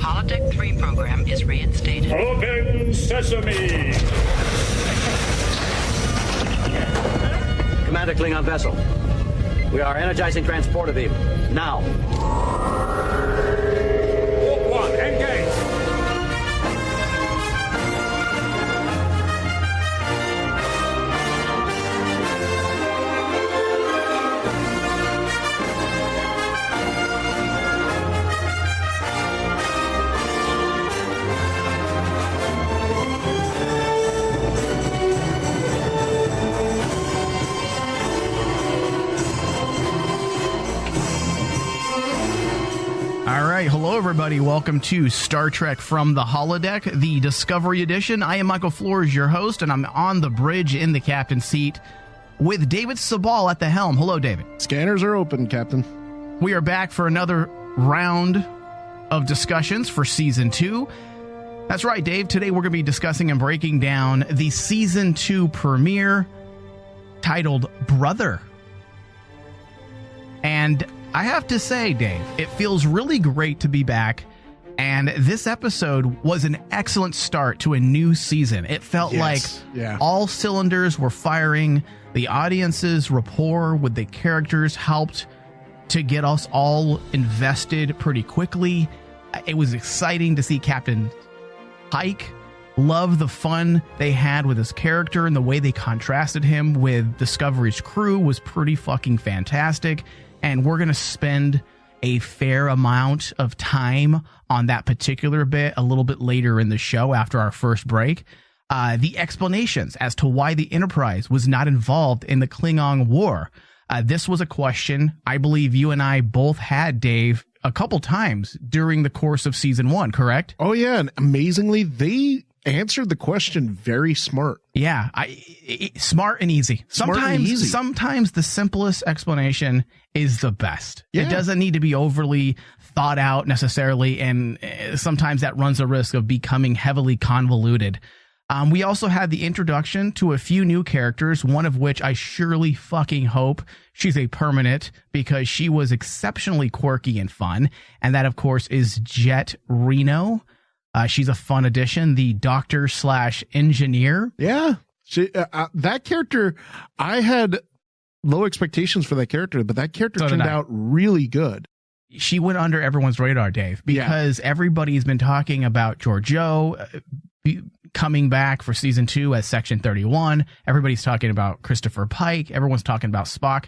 Holodeck 3 program is reinstated. Open sesame! Commander Klingon vessel. We are energizing transporter beam. Now. Warp 1, engage! All right, hello everybody. Welcome to Star Trek from the Holodeck, the Discovery Edition. I am Michael Flores, your host, and I'm on the bridge in the captain's seat with David Sabal at the helm. Hello, David. Scanners are open, Captain. We are back for another round of discussions for Season 2. That's right, Dave. Today we're going to be discussing and breaking down the Season 2 premiere titled Brother. And I have to say, Dave, it feels really great to be back, and this episode was an excellent start to a new season. It felt like all cylinders were firing. The audience's rapport with the characters helped to get us all invested pretty quickly. It was exciting to see Captain Pike. Love the fun they had with his character, and the way they contrasted him with Discovery's crew was pretty fucking fantastic. And we're going to spend a fair amount of time on that particular bit a little bit later in the show after our first break. The explanations as to why the Enterprise was not involved in the Klingon War. This was a question I believe you and I both had, Dave, a couple times during the course of Season 1, correct? Oh, yeah. And amazingly, they answered the question very smart. Yeah, smart and easy. Sometimes the simplest explanation is the best. Yeah. It doesn't need to be overly thought out necessarily, and sometimes that runs the risk of becoming heavily convoluted. We also had the introduction to a few new characters, one of which I surely fucking hope she's a permanent, because she was exceptionally quirky and fun. And that, of course, is Jet Reno. She's a fun addition, the doctor/engineer. Yeah. That character, I had low expectations for that character, but that character turned out really good. She went under everyone's radar, Dave, because everybody's been talking about Georgiou coming back for Season 2 as Section 31. Everybody's talking about Christopher Pike. Everyone's talking about Spock.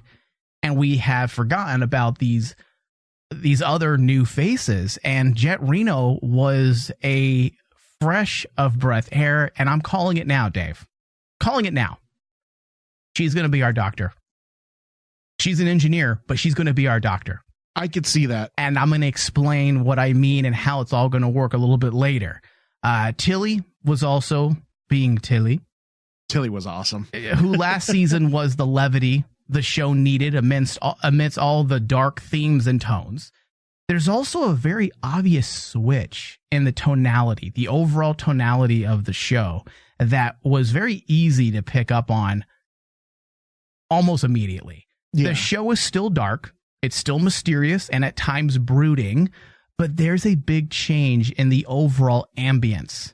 And we have forgotten about these other new faces, and Jet Reno was a fresh of breath air, and I'm calling it now, Dave. Calling it now. She's going to be our doctor. She's an engineer, but she's going to be our doctor. I could see that. And I'm going to explain what I mean and how it's all going to work a little bit later. Tilly was also being Tilly. Tilly was awesome. Who last season was the levity the show needed amidst all the dark themes and tones. There's also a very obvious switch in the tonality, the overall tonality of the show, that was very easy to pick up on almost immediately. Yeah. The show is still dark, it's still mysterious, and at times brooding, but there's a big change in the overall ambience.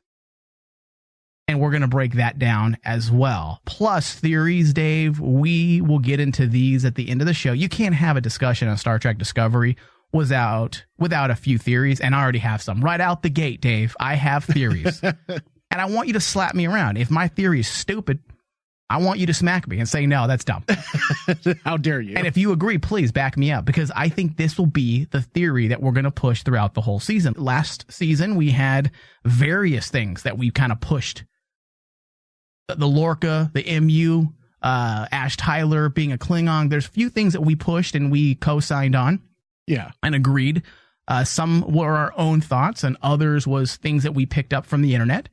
And we're going to break that down as well. Plus theories, Dave. We will get into these at the end of the show. You can't have a discussion on Star Trek Discovery without a few theories, and I already have some. Right out the gate, Dave, I have theories. And I want you to slap me around. If my theory is stupid, I want you to smack me and say, no, that's dumb. How dare you? And if you agree, please back me up, because I think this will be the theory that we're going to push throughout the whole season. Last season, we had various things that we kind of pushed. The Lorca, the MU, Ash Tyler being a Klingon. There's a few things that we pushed and we co-signed on. Yeah. And agreed. Some were our own thoughts, and others was things that we picked up from the internet.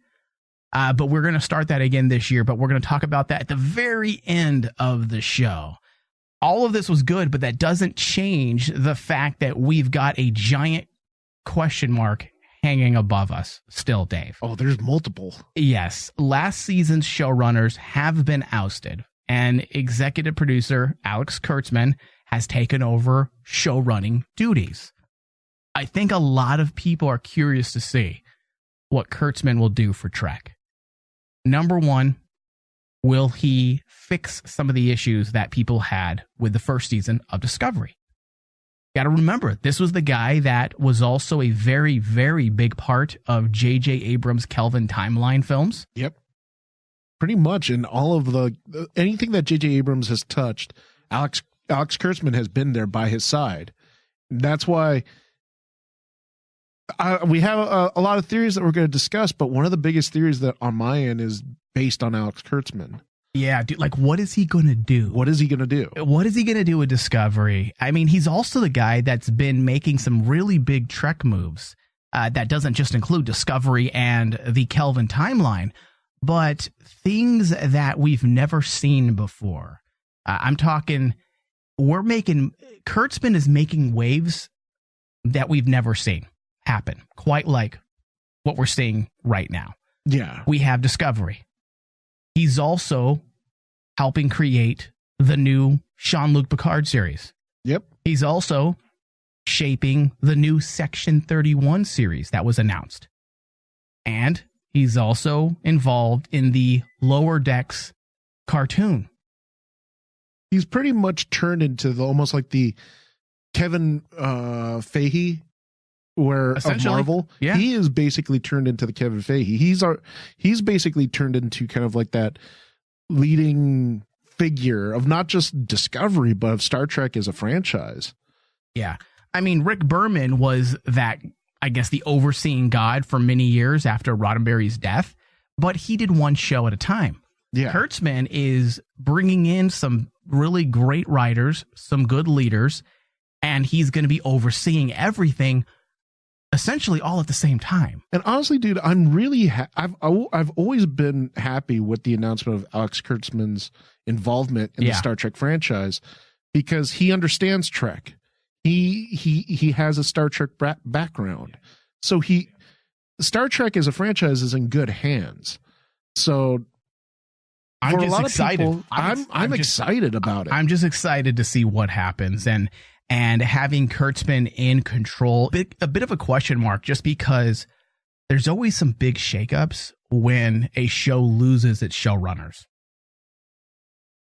But we're going to start that again this year, but we're going to talk about that at the very end of the show. All of this was good, but that doesn't change the fact that we've got a giant question mark hanging above us still, Dave. Oh, there's multiple. Yes. Last season's showrunners have been ousted, and executive producer Alex Kurtzman has taken over showrunning duties. I think a lot of people are curious to see what Kurtzman will do for Trek. Number one, will he fix some of the issues that people had with the first season of Discovery? Got to remember, this was the guy that was also a very, very big part of J.J. Abrams' Kelvin timeline films. Yep. Pretty much in all of anything that J.J. Abrams has touched, Alex Kurtzman has been there by his side. That's why we have a lot of theories that we're going to discuss, but one of the biggest theories that on my end is based on Alex Kurtzman. Yeah, dude, like, what is he going to do? What is he going to do? What is he going to do with Discovery? I mean, he's also the guy that's been making some really big Trek moves. That doesn't just include Discovery and the Kelvin timeline, but things that we've never seen before. I'm talking, Kurtzman is making waves that we've never seen happen, quite like what we're seeing right now. Yeah. We have Discovery. He's also helping create the new Jean-Luc Picard series. Yep. He's also shaping the new Section 31 series that was announced. And he's also involved in the Lower Decks cartoon. He's pretty much turned into almost like the Kevin Feige of Marvel. Yeah. He is basically turned into the Kevin Feige. He's basically turned into kind of like that leading figure of not just Discovery, but of Star Trek as a franchise. Yeah. I mean, Rick Berman was that, I guess, the overseeing god for many years after Roddenberry's death, but he did one show at a time. Yeah. Kurtzman is bringing in some really great writers, some good leaders, and he's going to be overseeing everything essentially all at the same time. And honestly, dude, I'm really I've always been happy with the announcement of Alex Kurtzman's involvement in the Star Trek franchise, because he understands Trek. He has a Star Trek background, so Star Trek as a franchise is in good hands. So I'm just excited. I'm excited about it. I'm just excited to see what happens, and having Kurtzman in control, a bit of a question mark, just because there's always some big shakeups when a show loses its showrunners.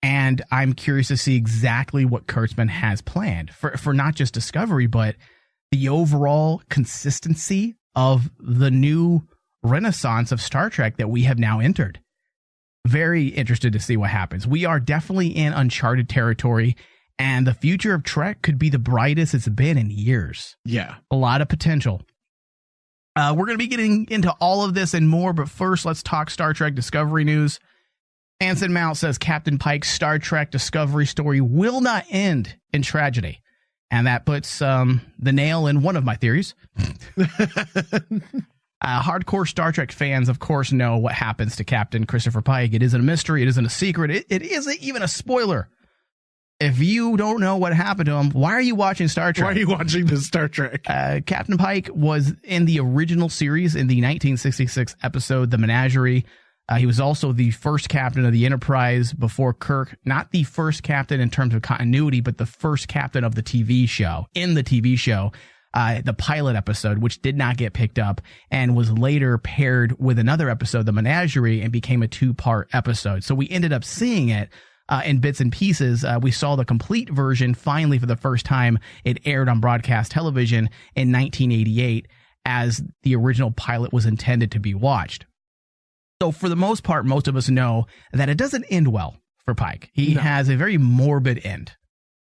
And I'm curious to see exactly what Kurtzman has planned for not just Discovery, but the overall consistency of the new renaissance of Star Trek that we have now entered. Very interested to see what happens. We are definitely in uncharted territory, and the future of Trek could be the brightest it's been in years. Yeah. A lot of potential. We're going to be getting into all of this and more, but first, let's talk Star Trek Discovery news. Anson Mount says Captain Pike's Star Trek Discovery story will not end in tragedy. And that puts the nail in one of my theories. Hardcore Star Trek fans, of course, know what happens to Captain Christopher Pike. It isn't a mystery. It isn't a secret. It isn't even a spoiler. If you don't know what happened to him, why are you watching Star Trek? Why are you watching this Star Trek? Captain Pike was in the original series in the 1966 episode, The Menagerie. He was also the first captain of the Enterprise before Kirk. Not the first captain in terms of continuity, but the first captain of the TV show. In the TV show, the pilot episode, which did not get picked up and was later paired with another episode, The Menagerie, and became a 2-part episode. So we ended up seeing it in bits and pieces. We saw the complete version finally for the first time. It aired on broadcast television in 1988 as the original pilot was intended to be watched. So for the most part, most of us know that it doesn't end well for Pike. He has a very morbid end.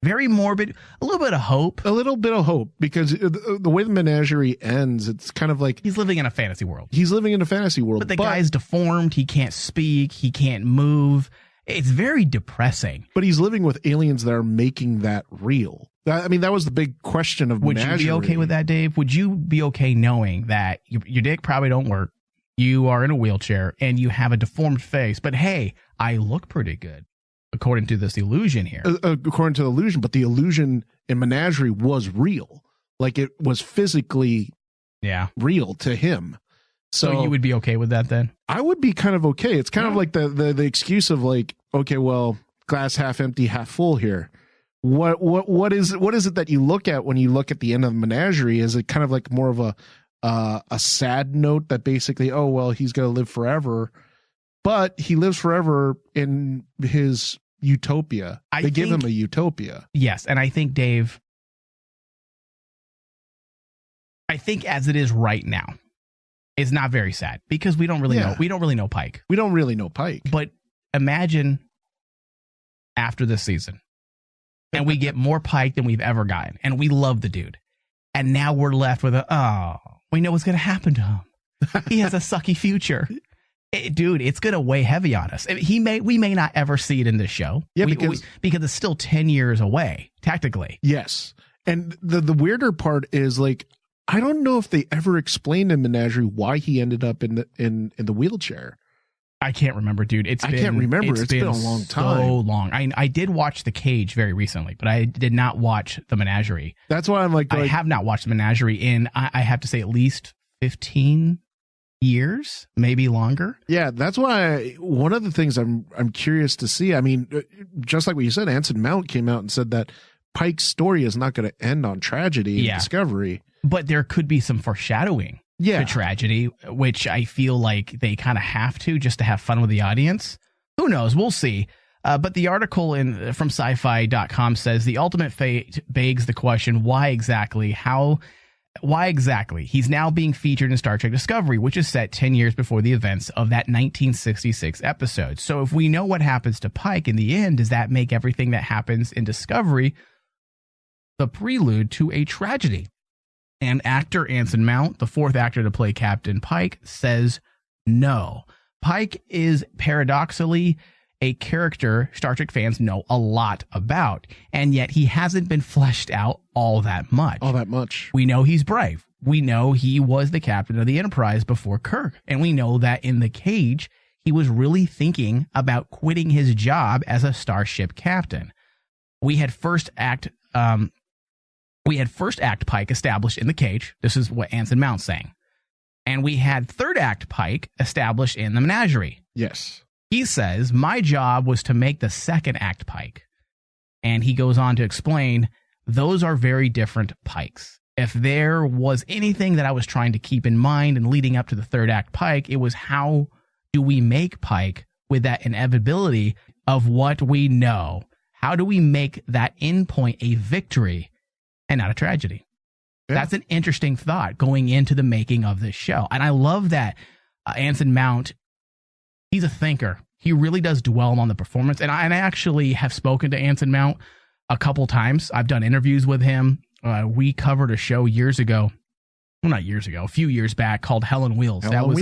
Very morbid, a little bit of hope. A little bit of hope, because the way The Menagerie ends, it's kind of like he's living in a fantasy world. But the guy's deformed. He can't speak. He can't move. It's very depressing. But he's living with aliens that are making that real. I mean, that was the big question of Menagerie. Would you be okay with that, Dave? Would you be okay knowing that your dick probably don't work? You are in a wheelchair and you have a deformed face, but hey, I look pretty good, according to this illusion here. According to the illusion, but the illusion in Menagerie was real. Like, it was physically real to him. So you would be okay with that then? I would be kind of okay. It's kind of like the excuse of like, okay, well, glass half empty, half full here. what is it that you look at when you look at the end of the menagerie? Is it kind of like more of a sad note that basically, oh well, he's going to live forever, but he lives forever in his utopia. They give him a utopia. Yes, and I think, Dave, as it is right now, it's not very sad because we don't really know. We don't really know Pike. We don't really know Pike. But imagine after this season, and we get more Pike than we've ever gotten, and we love the dude, and now we're left with we know what's going to happen to him. He has a sucky future. Dude, it's going to weigh heavy on us. We may not ever see it in this show. Yeah, because it's still 10 years away, tactically. Yes. And the weirder part is, like, I don't know if they ever explained in Menagerie why he ended up in the wheelchair. I can't remember, dude. It's been a long time. So long. I did watch The Cage very recently, but I did not watch The Menagerie. That's why I'm like, I have not watched The Menagerie in, I have to say, at least 15 years, maybe longer. Yeah, that's why one of the things I'm curious to see. I mean, just like what you said, Anson Mount came out and said that Pike's story is not going to end on tragedy and discovery. But there could be some foreshadowing to tragedy, which I feel like they kind of have to just to have fun with the audience. Who knows? We'll see. But the article from sci-fi.com says the ultimate fate begs the question, why exactly? Why exactly? He's now being featured in Star Trek Discovery, which is set 10 years before the events of that 1966 episode. So if we know what happens to Pike in the end, does that make everything that happens in Discovery the prelude to a tragedy? And actor Anson Mount, the fourth actor to play Captain Pike, says no. Pike is paradoxically a character Star Trek fans know a lot about, and yet he hasn't been fleshed out all that much. We know he's brave. We know he was the captain of the Enterprise before Kirk, and we know that in The Cage, he was really thinking about quitting his job as a starship captain. We had first act Pike established in The Cage. This is what Anson Mount's saying. And we had third act Pike established in The Menagerie. Yes. He says, my job was to make the second act Pike. And he goes on to explain, those are very different Pikes. If there was anything that I was trying to keep in mind and leading up to the third act Pike, it was how do we make Pike with that inevitability of what we know? How do we make that end point a victory and not a tragedy? Yeah. That's an interesting thought going into the making of this show. And I love that Anson Mount, he's a thinker. He really does dwell on the performance. And I actually have spoken to Anson Mount a couple times. I've done interviews with him. We covered a show years ago. Well, not years ago, a few years back, called Hell on Wheels. That was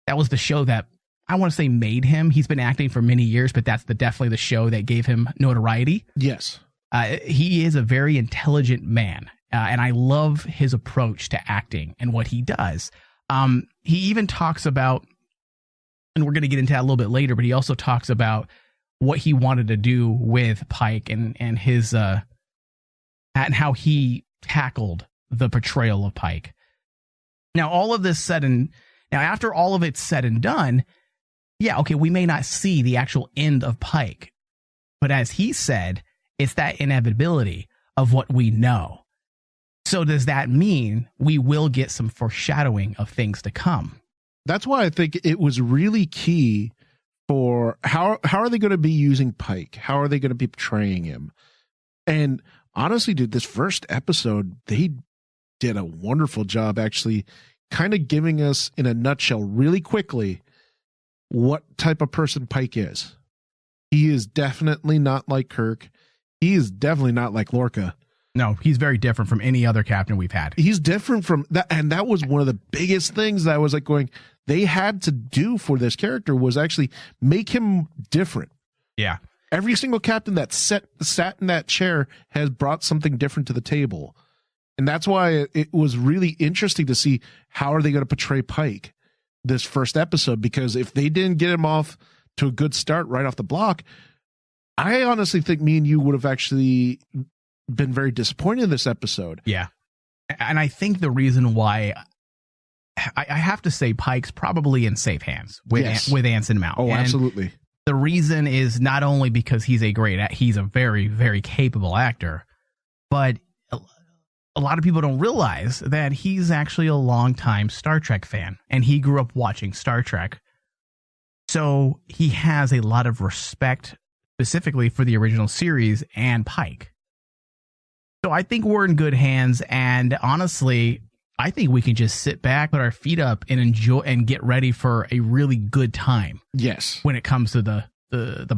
that was the show that I want to say made him. He's been acting for many years, but that's definitely the show that gave him notoriety. Yes. He is a very intelligent man, and I love his approach to acting and what he does. He even talks about, and we're going to get into that a little bit later, but he also talks about what he wanted to do with Pike and his and how he tackled the portrayal of Pike. Now, all of this after all of it's said and done, yeah, okay, we may not see the actual end of Pike, but as he said, it's that inevitability of what we know. So does that mean we will get some foreshadowing of things to come? That's why I think it was really key for how are they going to be using Pike? How are they going to be portraying him? And honestly, dude, this first episode, they did a wonderful job actually kind of giving us in a nutshell really quickly what type of person Pike is. He is definitely not like Kirk. He is definitely not like Lorca. No, he's very different from any other captain we've had. He's different from that. And that was one of the biggest things that I was like going, they had to do for this character was actually make him different. Yeah. Every single captain that sat in that chair has brought something different to the table. And that's why it was really interesting to see how are they going to portray Pike this first episode, because if they didn't get him off to a good start right off the block, I honestly think me and you would have actually been very disappointed in this episode. Yeah. And I think the reason why I have to say Pike's probably in safe hands with Anson Mount. Oh, and absolutely. The reason is not only because he's a very, very capable actor, but a lot of people don't realize that he's actually a longtime Star Trek fan, and he grew up watching Star Trek. So he has a lot of respect specifically for the original series and Pike. So I think we're in good hands, and honestly, I think we can just sit back, put our feet up, and enjoy and get ready for a really good time. Yes. When it comes to the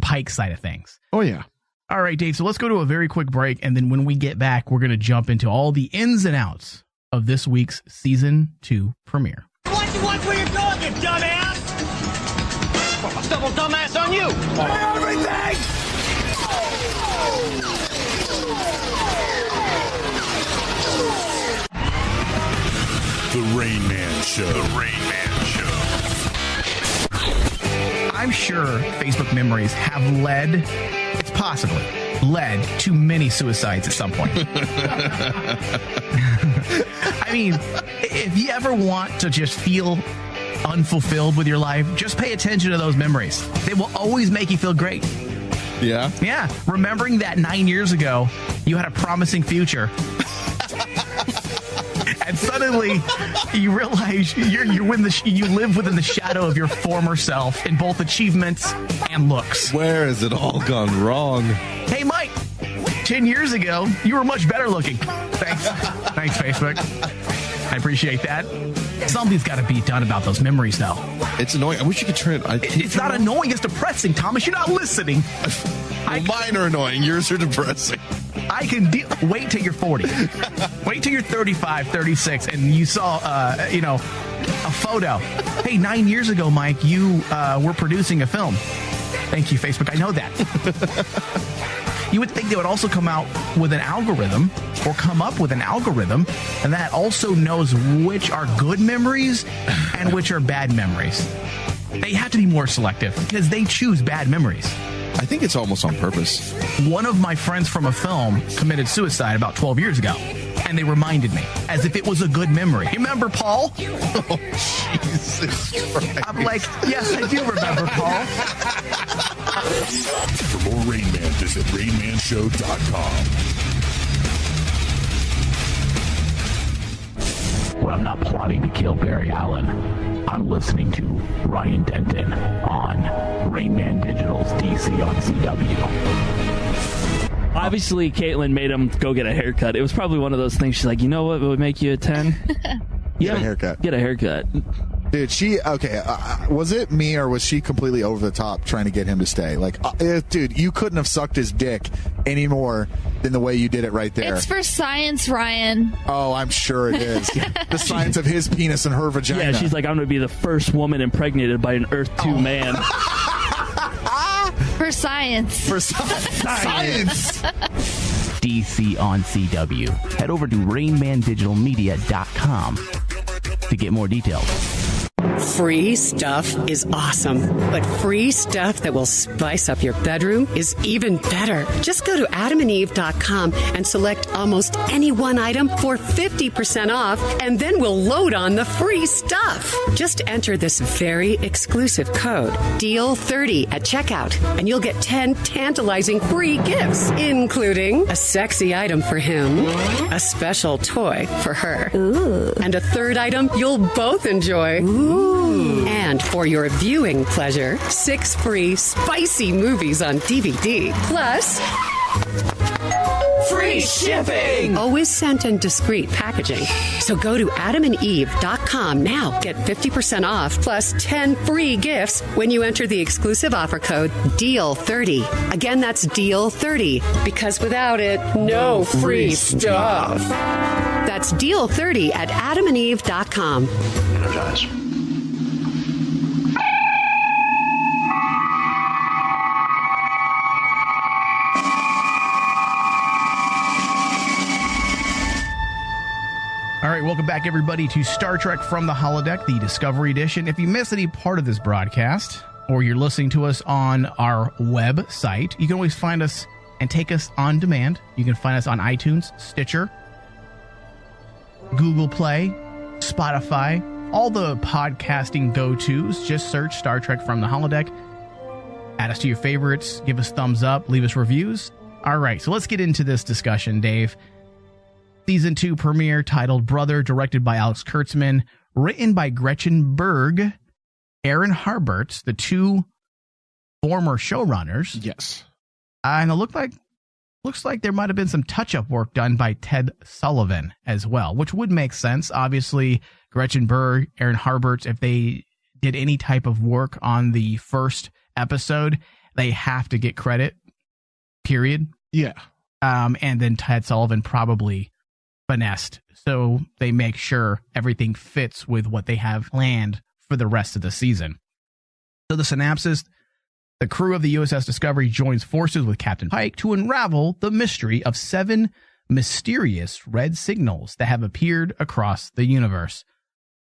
Pike side of things. Oh, yeah. All right, Dave. So let's go to a very quick break. And then when we get back, we're going to jump into all the ins and outs of this week's season 2 premiere. Watch where you're going, you dumbass! Well, a double dumbass on you! Everything! The Rain Man Show. The Rain Man Show. I'm sure Facebook memories have led to many suicides at some point. I mean, if you ever want to just feel unfulfilled with your life, just pay attention to those memories. They will always make you feel great. Yeah? Yeah. Remembering that 9 years ago, you had a promising future. And suddenly, you realize you live within the shadow of your former self in both achievements and looks. Where has it all gone wrong? Hey, Mike, 10 years ago, you were much better looking. Thanks, Facebook. I appreciate that. Something's got to be done about those memories, though. It's annoying. I wish you could turn it. It's not annoying. It's depressing, Thomas. You're not listening. Well, mine are annoying. Yours are depressing. I can wait till you're 40. Wait till you're 35, 36, and you saw, a photo. Hey, 9 years ago, Mike, you were producing a film. Thank you, Facebook. I know that. You would think they would also come out with an algorithm or come up with an algorithm and that also knows which are good memories and which are bad memories. They have to be more selective because they choose bad memories. I think it's almost on purpose. One of my friends from a film committed suicide about 12 years ago, and they reminded me as if it was a good memory. You remember Paul? Oh, Jesus Christ. I'm like, yes, I do remember Paul. For more Rain Man, visit RainManShow.com. Well, I'm not plotting to kill Barry Allen. I'm listening to Ryan Denton on Rain Man Digital's DC on CW. Obviously, Caitlin made him go get a haircut. It was probably one of those things. She's like, you know what would make you a 10? Get a haircut. Get a haircut. Dude, was it me or was she completely over the top trying to get him to stay? Like, dude, you couldn't have sucked his dick any more than the way you did it right there. It's for science, Ryan. Oh, I'm sure it is. The science of his penis and her vagina. Yeah, she's like, I'm going to be the first woman impregnated by an Earth 2 man. For science. For science. DC on CW. Head over to RainManDigitalMedia.com to get more details. Free stuff is awesome, but free stuff that will spice up your bedroom is even better. Just go to adamandeve.com and select almost any one item for 50% off, and then we'll load on the free stuff. Just enter this very exclusive code, DEAL30 at checkout, and you'll get 10 tantalizing free gifts, including a sexy item for him, a special toy for her, and a third item you'll both enjoy. And for your viewing pleasure, 6 free spicy movies on DVD. Plus, free shipping! Always sent in discreet packaging. So go to adamandeve.com now. Get 50% off plus 10 free gifts when you enter the exclusive offer code DEAL30. Again, that's DEAL30, because without it, no free stuff. That's DEAL30 at adamandeve.com. Energize. All right, welcome back, everybody, to Star Trek from the Holodeck, the Discovery Edition. If you missed any part of this broadcast, or you're listening to us on our website, you can always find us and take us on demand. You can find us on iTunes, Stitcher, Google Play, Spotify, all the podcasting go-tos. Just search Star Trek from the Holodeck. Add us to your favorites. Give us thumbs up. Leave us reviews. All right, so let's get into this discussion, Dave. Season 2 premiere titled Brother, directed by Alex Kurtzman, written by Gretchen Berg, Aaron Harberts, the two former showrunners. Yes. And it looks like there might have been some touch-up work done by Ted Sullivan as well, which would make sense. Obviously, Gretchen Berg, Aaron Harberts, if they did any type of work on the first episode, they have to get credit, period. Yeah. And then Ted Sullivan probably finessed, so they make sure everything fits with what they have planned for the rest of the season. So the synopsis: the crew of the USS Discovery joins forces with Captain Pike to unravel the mystery of 7 mysterious red signals that have appeared across the universe.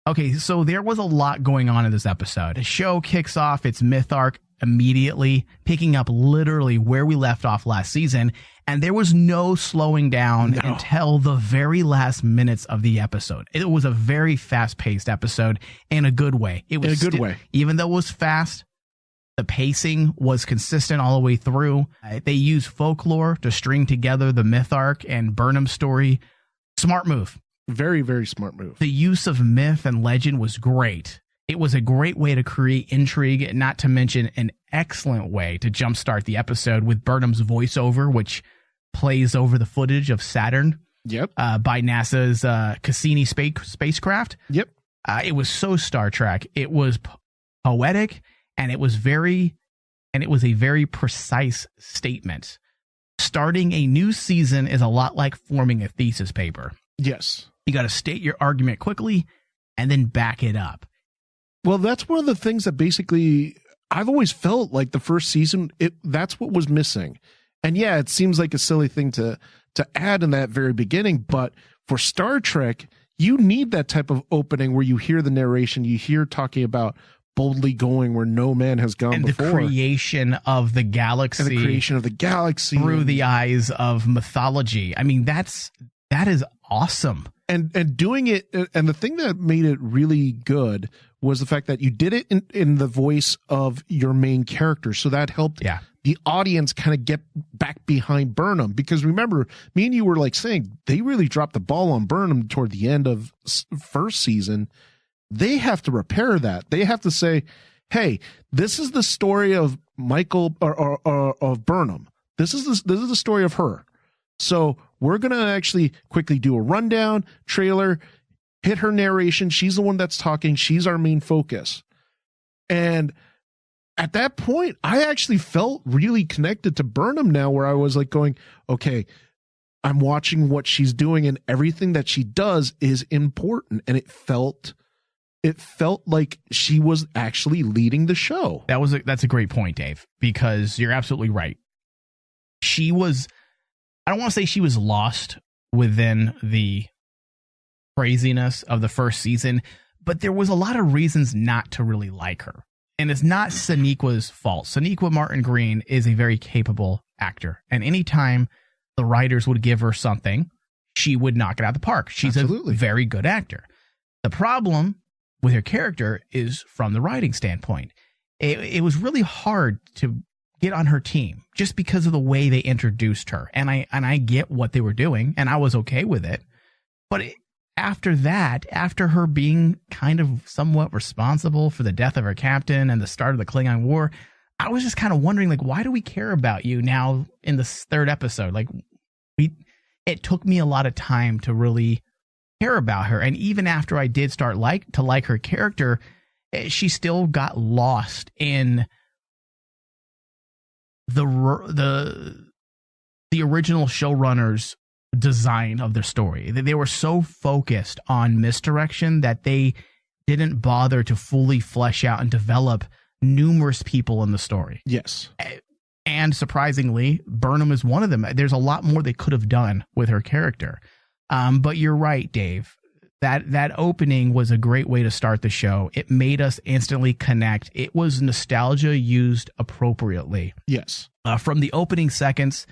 Okay, so there was a lot going on in this episode. The show kicks off its myth arc immediately, picking up literally where we left off last season, and there was no slowing down until the very last minutes of the episode. It was a very fast-paced episode in a good way. It was in a good way. Even though it was fast, the pacing was consistent all the way through. They used folklore to string together the myth arc and Burnham's story. Smart move. Very, very smart move. The use of myth and legend was great. It was a great way to create intrigue, not to mention an excellent way to jumpstart the episode with Burnham's voiceover, which plays over the footage of Saturn. Yep. By NASA's Cassini spacecraft. Yep. It was so Star Trek. It was poetic, and it was a very precise statement. Starting a new season is a lot like forming a thesis paper. Yes. You got to state your argument quickly and then back it up. Well, that's one of the things that basically I've always felt like the first season, that's what was missing. And yeah, it seems like a silly thing to add in that very beginning, but for Star Trek, you need that type of opening where you hear the narration, you hear talking about boldly going where no man has gone before. And the creation of the galaxy. And the creation of the galaxy. Through the eyes of mythology. I mean, that is awesome. And doing it, and the thing that made it really good was the fact that you did it in the voice of your main character. So that helped the audience kind of get back behind Burnham. Because remember, me and you were like saying, they really dropped the ball on Burnham toward the end of first season. They have to repair that. They have to say, hey, this is the story of Michael or of Burnham. This is the story of her. So we're going to actually quickly do a rundown, trailer, hit her narration. She's the one that's talking. She's our main focus. And at that point, I actually felt really connected to Burnham now, where I was like going, okay, I'm watching what she's doing and everything that she does is important. And it felt like she was actually leading the show. That's a great point, Dave, because you're absolutely right. She was, I don't want to say she was lost within the craziness of the first season, but there was a lot of reasons not to really like her. And it's not Sonequa's fault. Sonequa Martin Green is a very capable actor. And anytime the writers would give her something, she would knock it out of the park. She's Absolutely. A very good actor. The problem with her character is from the writing standpoint. It was really hard to get on her team just because of the way they introduced her. And I get what they were doing, and I was okay with it. But after that, after her being kind of somewhat responsible for the death of her captain and the start of the Klingon War, I was just kind of wondering, like, why do we care about you now in this third episode? Like, it took me a lot of time to really care about her. And even after I did start to like her character, she still got lost in the original showrunners' design of their story. They were so focused on misdirection that they didn't bother to fully flesh out and develop numerous people in the story. Yes. And surprisingly, Burnham is one of them. There's a lot more they could have done with her character. But you're right, Dave. That opening was a great way to start the show. It made us instantly connect. It was nostalgia used appropriately. Yes. From the opening seconds,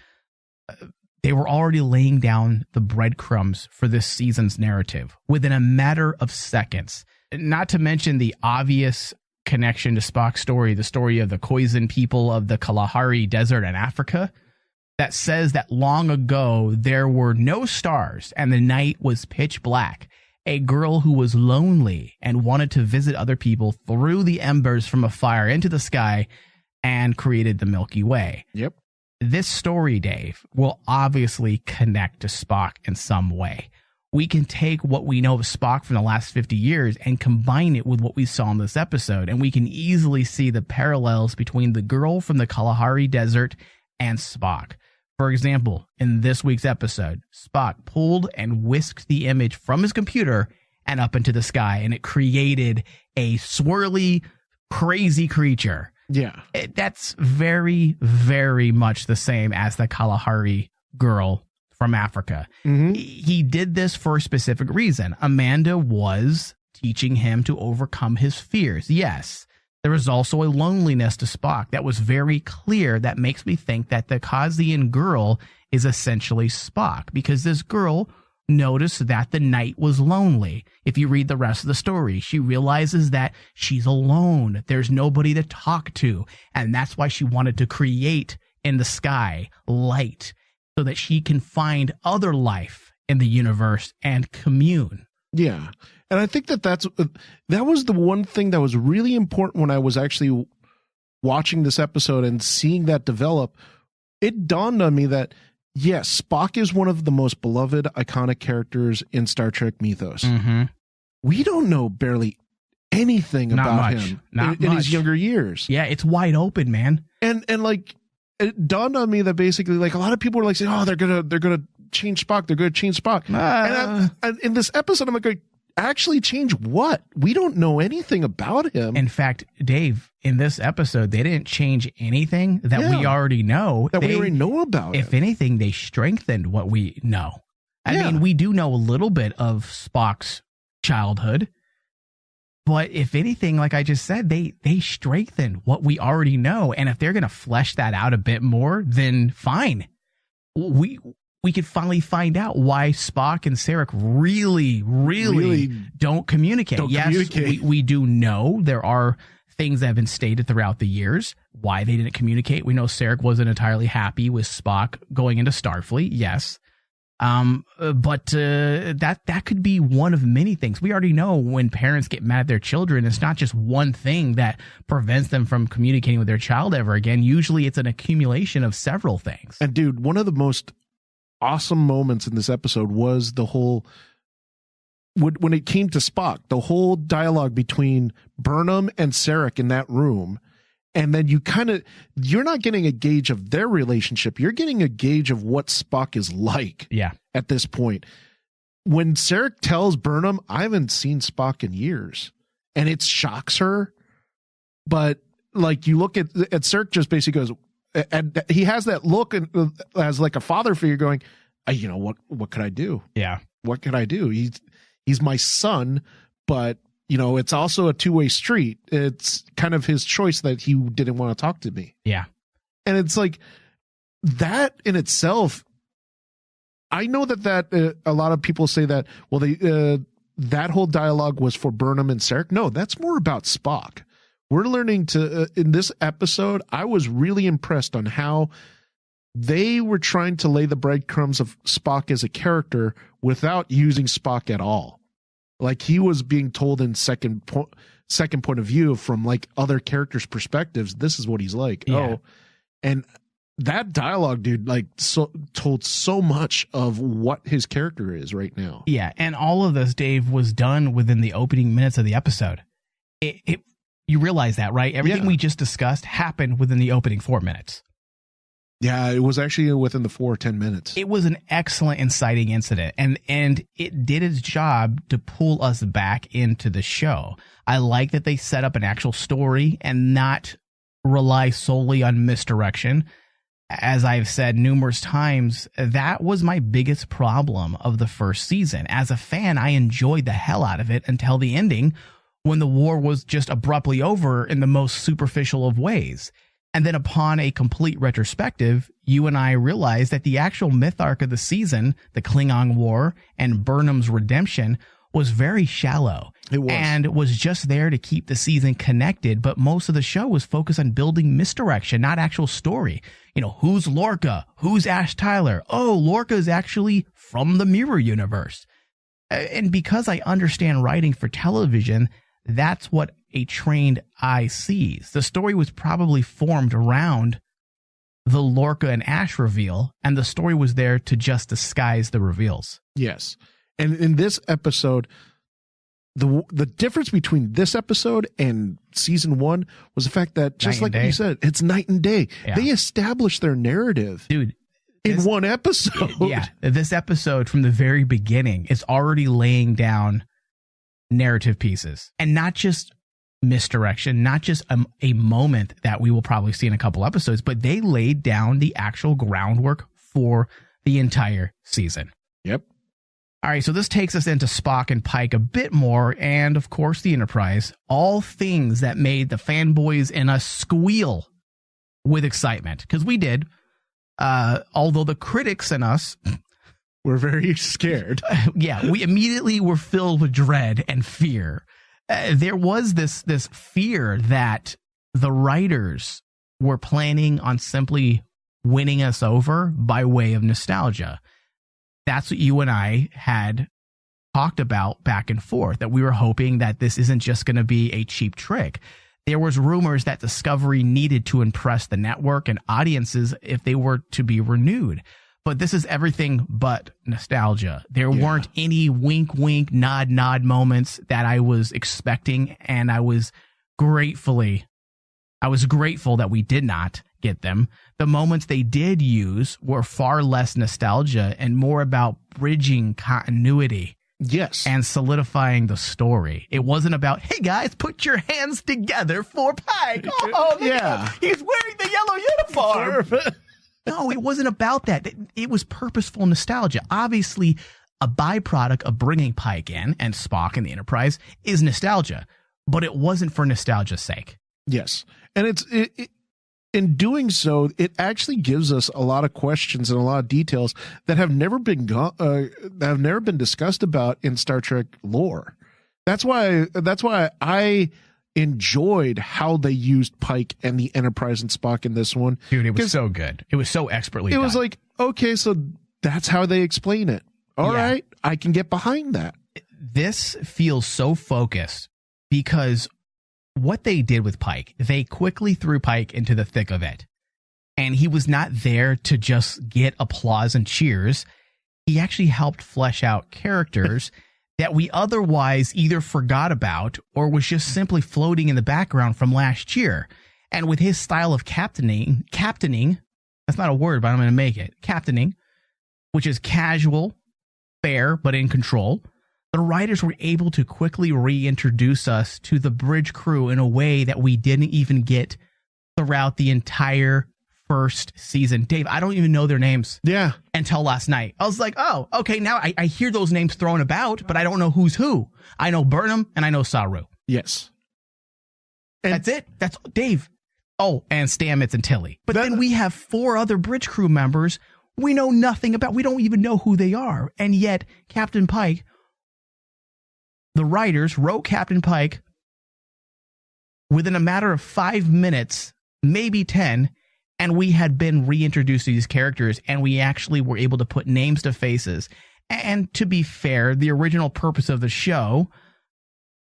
they were already laying down the breadcrumbs for this season's narrative within a matter of seconds. Not to mention the obvious connection to Spock's story, the story of the Khoisan people of the Kalahari Desert in Africa, that says that long ago there were no stars and the night was pitch black. A girl who was lonely and wanted to visit other people threw the embers from a fire into the sky and created the Milky Way. Yep. This story, Dave, will obviously connect to Spock in some way. We can take what we know of Spock from the last 50 years and combine it with what we saw in this episode, and we can easily see the parallels between the girl from the Kalahari Desert and Spock. For example, in this week's episode, Spock pulled and whisked the image from his computer and up into the sky, and it created a swirly, crazy creature. Yeah. That's very, very much the same as the Kalahari girl from Africa. Mm-hmm. He did this for a specific reason. Amanda was teaching him to overcome his fears. Yes. There was also a loneliness to Spock that was very clear that makes me think that the Kazian girl is essentially Spock, because this girl noticed that the night was lonely. If you read the rest of the story, she realizes that she's alone. There's nobody to talk to. And that's why she wanted to create in the sky light so that she can find other life in the universe and commune. Yeah. And I think that was the one thing that was really important when I was actually watching this episode and seeing that develop. It dawned on me that, yes, Spock is one of the most beloved, iconic characters in Star Trek mythos. Mm-hmm. We don't know barely anything about him in his younger years. Yeah, it's wide open, man. And like, it dawned on me that basically, like, a lot of people were like saying, "Oh, they're gonna change Spock. They're gonna change Spock." And in this episode, I'm like, actually change what? We don't know anything about him. In fact, Dave, in this episode, they didn't change anything that we already know. We already know about If anything, they strengthened what we know. I mean, we do know a little bit of Spock's childhood, but if anything, like I just said, they strengthened what we already know. And if they're going to flesh that out a bit more, then fine. We could finally find out why Spock and Sarek really don't communicate. We do know there are things that have been stated throughout the years why they didn't communicate. We know Sarek wasn't entirely happy with Spock going into Starfleet. Yes. But that could be one of many things. We already know when parents get mad at their children, it's not just one thing that prevents them from communicating with their child ever again. Usually it's an accumulation of several things. And dude, one of the most awesome moments in this episode was the whole, when it came to Spock, the whole dialogue between Burnham and Sarek in that room. And then you're not getting a gauge of their relationship. You're getting a gauge of what Spock is like. Yeah. At this point, when Sarek tells Burnham, "I haven't seen Spock in years," and it shocks her. But like, you look at Sarek, just basically goes, and he has that look as like a father figure going, you know, what could I do? Yeah. What could I do? He's my son, but you know, it's also a two-way street. It's kind of his choice that he didn't want to talk to me. Yeah. And it's like that in itself. I know that a lot of people say that, well, that whole dialogue was for Burnham and Sarek. No, that's more about Spock. We're learning to, in this episode, I was really impressed on how they were trying to lay the breadcrumbs of Spock as a character without using Spock at all. Like, he was being told in second point of view from like other characters' perspectives. This is what he's like. Yeah. Oh, and that dialogue, dude, like told so much of what his character is right now. Yeah. And all of this, Dave, was done within the opening minutes of the episode. You realize that, right? Everything we just discussed happened within the opening 4 minutes. Yeah, it was actually within the 4 or 10 minutes. It was an excellent inciting incident, and it did its job to pull us back into the show. I like that they set up an actual story and not rely solely on misdirection. As I've said numerous times, that was my biggest problem of the first season. As a fan, I enjoyed the hell out of it until the ending, when the war was just abruptly over in the most superficial of ways. And then upon a complete retrospective, you and I realized that the actual myth arc of the season, the Klingon War and Burnham's redemption, was very shallow. It was. And was just there to keep the season connected, but most of the show was focused on building misdirection, not actual story. You know, who's Lorca? Who's Ash Tyler? Oh, Lorca is actually from the Mirror Universe. And because I understand writing for television, that's what a trained eye sees. The story was probably formed around the Lorca and Ash reveal, and the story was there to just disguise the reveals. Yes. And in this episode, the difference between this episode and season 1 was the fact that, just like you said, it's night and day. Yeah. They established their narrative. Dude. In one episode. Yeah. This episode from the very beginning is already laying down narrative pieces, and not just misdirection, not just a moment that we will probably see in a couple episodes, but they laid down the actual groundwork for the entire season. Yep. All right, so this takes us into Spock and Pike a bit more, and of course the Enterprise, all things that made the fanboys in us squeal with excitement, because we did. Although the critics in us were very scared. Yeah, we immediately were filled with dread and fear. There was this fear that the writers were planning on simply winning us over by way of nostalgia. That's what you and I had talked about back and forth, that we were hoping that this isn't just going to be a cheap trick. There was rumors that Discovery needed to impress the network and audiences if they were to be renewed. But this is everything but nostalgia. There weren't any wink, wink, nod, nod moments that I was expecting, and I was grateful that we did not get them. The moments they did use were far less nostalgia and more about bridging continuity. Yes. And solidifying the story. It wasn't about, hey guys, put your hands together for Pike. Oh, yeah. He's wearing the yellow uniform. No, it wasn't about that. It was purposeful nostalgia. Obviously, a byproduct of bringing Pike in and Spock and the Enterprise is nostalgia, but it wasn't for nostalgia's sake. Yes. And in doing so, it actually gives us a lot of questions and a lot of details that have never been discussed about in Star Trek lore. That's why I enjoyed how they used Pike and the Enterprise and Spock in this one. Dude, it was so good. It was so expertly done. It was like, okay, so that's how they explain it. All right, I can get behind that. This feels so focused because what they did with Pike, they quickly threw Pike into the thick of it. And he was not there to just get applause and cheers. He actually helped flesh out characters that we otherwise either forgot about or was just simply floating in the background from last year. And with his style of captaining, that's not a word, but I'm going to make it, captaining, which is casual, fair, but in control, the writers were able to quickly reintroduce us to the bridge crew in a way that we didn't even get throughout the entire first season. Dave, I don't even know their names. Yeah. Until last night. I was like, oh, okay, now I hear those names thrown about, but I don't know who's who. I know Burnham and I know Saru. Yes. And that's it. That's Dave. Oh, and Stamets and Tilly. But then we have 4 other bridge crew members we know nothing about. We don't even know who they are. And yet, Captain Pike, the writers wrote Captain Pike within a matter of 5 minutes, maybe 10, and we had been reintroduced to these characters, and we actually were able to put names to faces. And to be fair, the original purpose of the show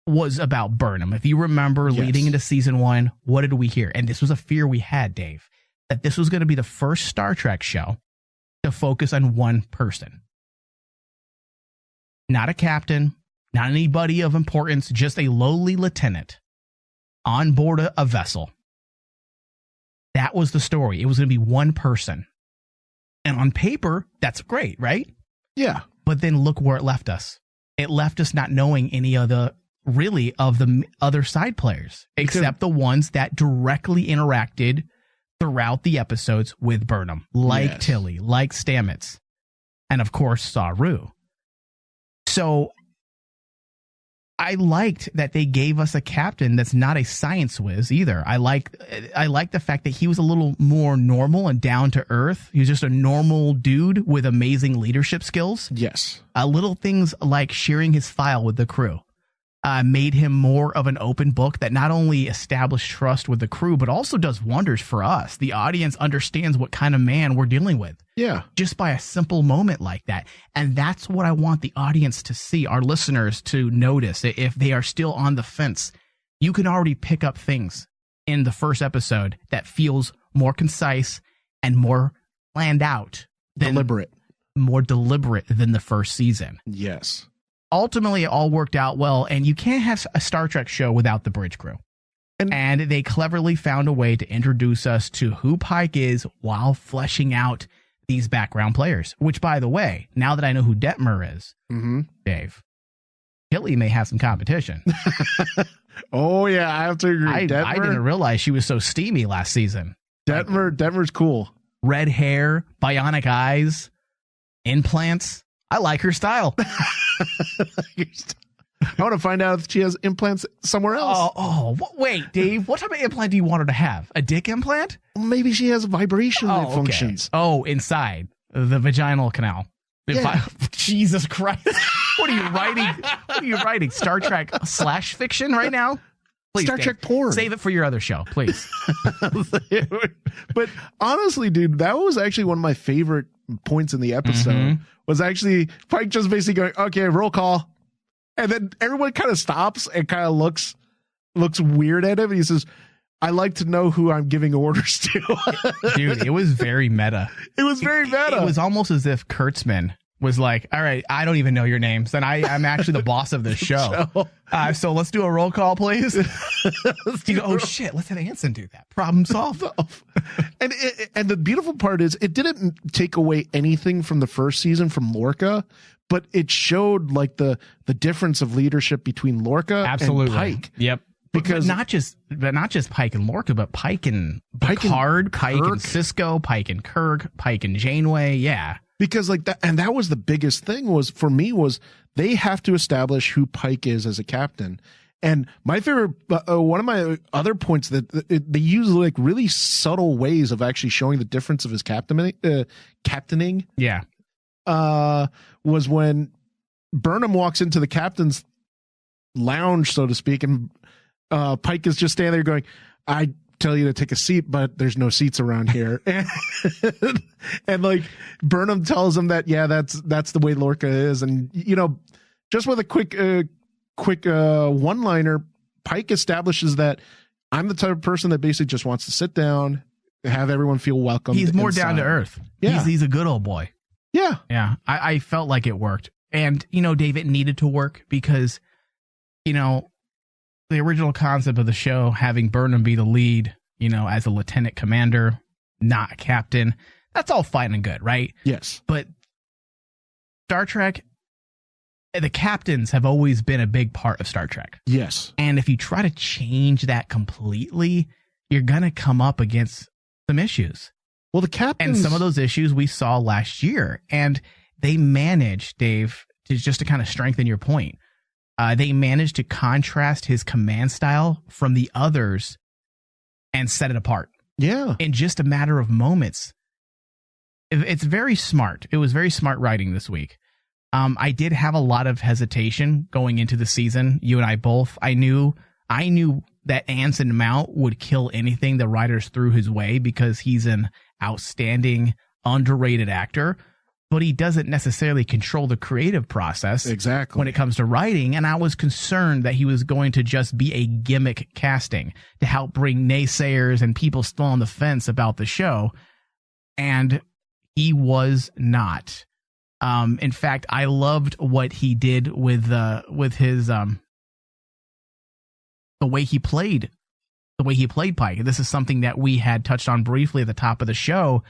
was about Burnham. If you remember, leading into season 1, what did we hear? And this was a fear we had, Dave, that this was going to be the first Star Trek show to focus on one person. Not a captain, not anybody of importance, just a lowly lieutenant on board a vessel. That was the story. It was going to be one person. And on paper, that's great, right? Yeah. But then look where it left us. It left us not knowing any of the other side players, except the ones that directly interacted throughout the episodes with Burnham, like Tilly, like Stamets, and of course, Saru. So I liked that they gave us a captain that's not a science whiz either. I like the fact that he was a little more normal and down to earth. He was just a normal dude with amazing leadership skills. Yes. Little things like sharing his file with the crew. made him more of an open book that not only established trust with the crew, but also does wonders for us. The audience understands what kind of man we're dealing with. Yeah. Just by a simple moment like that. And that's what I want the audience to see, our listeners to notice. If they are still on the fence, you can already pick up things in the first episode that feels more concise and more planned out. More deliberate than the first season. Yes. Ultimately, it all worked out well, and you can't have a Star Trek show without the bridge crew. And they cleverly found a way to introduce us to who Pike is while fleshing out these background players. Which, by the way, now that I know who Detmer is, Dave, Tilly may have some competition. Oh, yeah, I have to agree. I didn't realize she was so steamy last season. Detmer's cool. Red hair, bionic eyes, implants. I like her style. I want to find out if she has implants somewhere else. Wait, Dave, what type of implant do you want her to have? A dick implant? Maybe she has vibration that functions. Oh, inside the vaginal canal. Yeah. Jesus Christ. What are you writing? What are you writing? Star Trek / fiction right now? Please, Star Trek porn. Save it for your other show, please. But honestly, dude, that was actually one of my favorite points in the episode. Was actually Pike just basically going, okay, roll call. And then everyone kind of stops and kind of looks weird at him. And he says, I like to know who I'm giving orders to. Dude, it was very meta. It was very meta. It was almost as if Kurtzman was like, all right, I don't even know your names, and I'm actually the boss of this show. So let's do a roll call, please. Oh, shit, let's have Anson do that. Problem solved. And the beautiful part is it didn't take away anything from the first season from Lorca, but it showed like the difference of leadership between Lorca and Pike. Yep. Because not just Pike and Lorca, but Pike and Picard, Pike and Cisco, Pike and Kirk, Pike and Janeway. Yeah. Because like that, and that was the biggest thing was for me was they have to establish who Pike is as a captain. And my favorite, one of my other points that they use like really subtle ways of actually showing the difference of his captaining. Yeah. Was when Burnham walks into the captain's lounge, so to speak, and Pike is just standing there going, I tell you to take a seat, but there's no seats around here. and like Burnham tells him that, yeah, that's the way Lorca is. And, you know, just with a quick one-liner, Pike establishes that I'm the type of person that basically just wants to sit down, have everyone feel welcome. He's more down to earth. Yeah. He's a good old boy. Yeah. Yeah. I felt like it worked. And, you know, Dave, it needed to work because, you know, the original concept of the show, having Burnham be the lead, you know, as a lieutenant commander, not a captain, that's all fine and good, right? Yes. But Star Trek, the captains have always been a big part of Star Trek. Yes. And if you try to change that completely, you're going to come up against some issues. Well, the captains... And some of those issues we saw last year. And they managed, Dave, to kind of strengthen your point. They managed to contrast his command style from the others and set it apart. Yeah. In just a matter of moments. It's very smart. It was very smart writing this week. I did have a lot of hesitation going into the season. You and I both. I knew that Anson Mount would kill anything the writers threw his way because he's an outstanding, underrated actor. But he doesn't necessarily control the creative process exactly when it comes to writing. And I was concerned that he was going to just be a gimmick casting to help bring naysayers and people still on the fence about the show. And he was not. In fact, I loved what he did with his the way he played Pike. This is something that we had touched on briefly at the top of the show.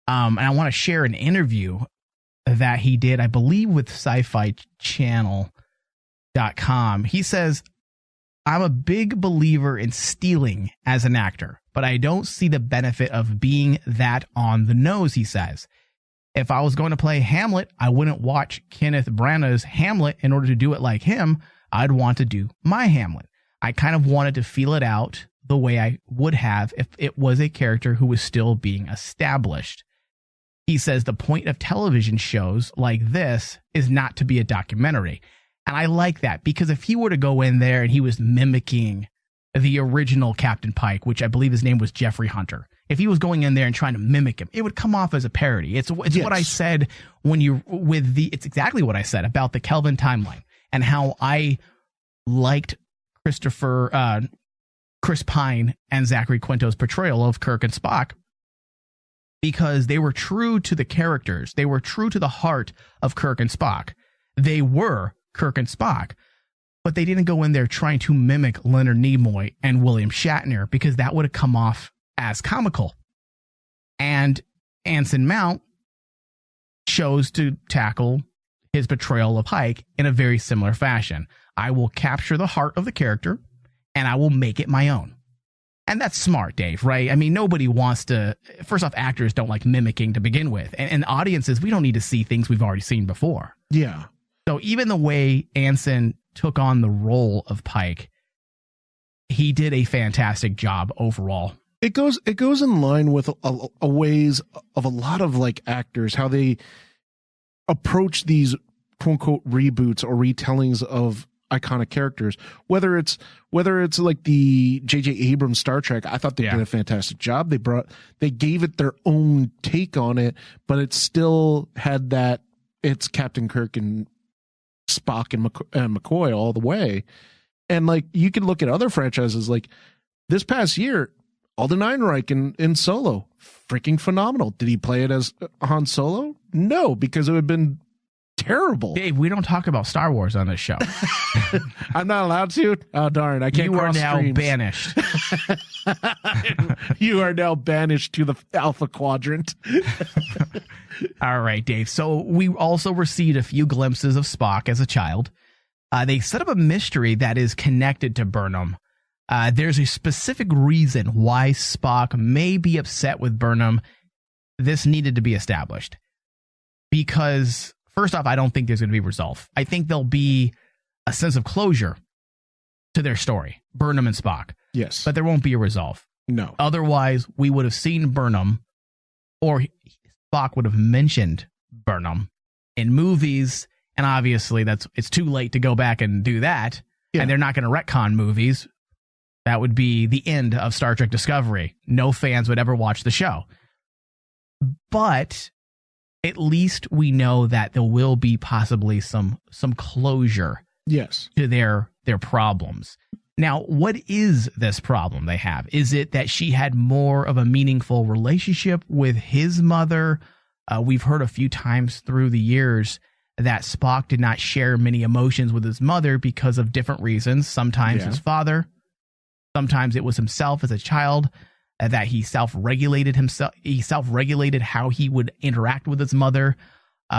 And I want to share an interview that he did, I believe, with Sci-Fi Channel.com. He says, I'm a big believer in stealing as an actor, but I don't see the benefit of being that on the nose, he says. If I was going to play Hamlet, I wouldn't watch Kenneth Branagh's Hamlet in order to do it like him. I'd want to do my Hamlet. I kind of wanted to feel it out the way I would have if it was a character who was still being established. He says the point of television shows like this is not to be a documentary. And I like that, because if he were to go in there and he was mimicking the original Captain Pike, which I believe his name was Jeffrey Hunter, if he was going in there and trying to mimic him, it would come off as a parody. It's what I said it's exactly what I said about the Kelvin timeline and how I liked Chris Pine and Zachary Quinto's portrayal of Kirk and Spock, because they were true to the characters. They were true to the heart of Kirk and Spock. They were Kirk and Spock, but they didn't go in there trying to mimic Leonard Nimoy and William Shatner, because that would have come off as comical. And Anson Mount chose to tackle his portrayal of Pike in a very similar fashion. I will capture the heart of the character and I will make it my own. And that's smart, Dave, right? I mean, nobody wants to. First off, actors don't like mimicking to begin with. And audiences, we don't need to see things we've already seen before. Yeah. So even the way Anson took on the role of Pike, he did a fantastic job overall. It goes in line with a ways of a lot of like actors, how they approach these quote unquote reboots or retellings of iconic characters. Whether it's like the J.J. Abrams Star Trek, I thought they did a fantastic job. They gave it their own take on it, but it still had that it's Captain Kirk and Spock and McCoy all the way. And like you can look at other franchises like this past year, Alden Ehrenreich in Solo, freaking phenomenal. Did he play it as Han Solo? No, because it would have been terrible. Dave, we don't talk about Star Wars on this show. I'm not allowed to? Oh, darn. I can't cross now streams. Banished. You are now banished to the Alpha Quadrant. All right, Dave. So we also received a few glimpses of Spock as a child. They set up a mystery that is connected to Burnham. There's a specific reason why Spock may be upset with Burnham. This needed to be established. Because, first off, I don't think there's going to be resolve. I think there'll be a sense of closure to their story, Burnham and Spock. Yes. But there won't be a resolve. No. Otherwise, we would have seen Burnham, or Spock would have mentioned Burnham in movies, and obviously it's too late to go back and do that, and they're not going to retcon movies. That would be the end of Star Trek Discovery. No fans would ever watch the show. But at least we know that there will be possibly some closure to their problems. Now, what is this problem they have? Is it that she had more of a meaningful relationship with his mother? We've heard a few times through the years that Spock did not share many emotions with his mother because of different reasons. Sometimes his father, sometimes it was himself as a child, that he self-regulated himself. He self-regulated how he would interact with his mother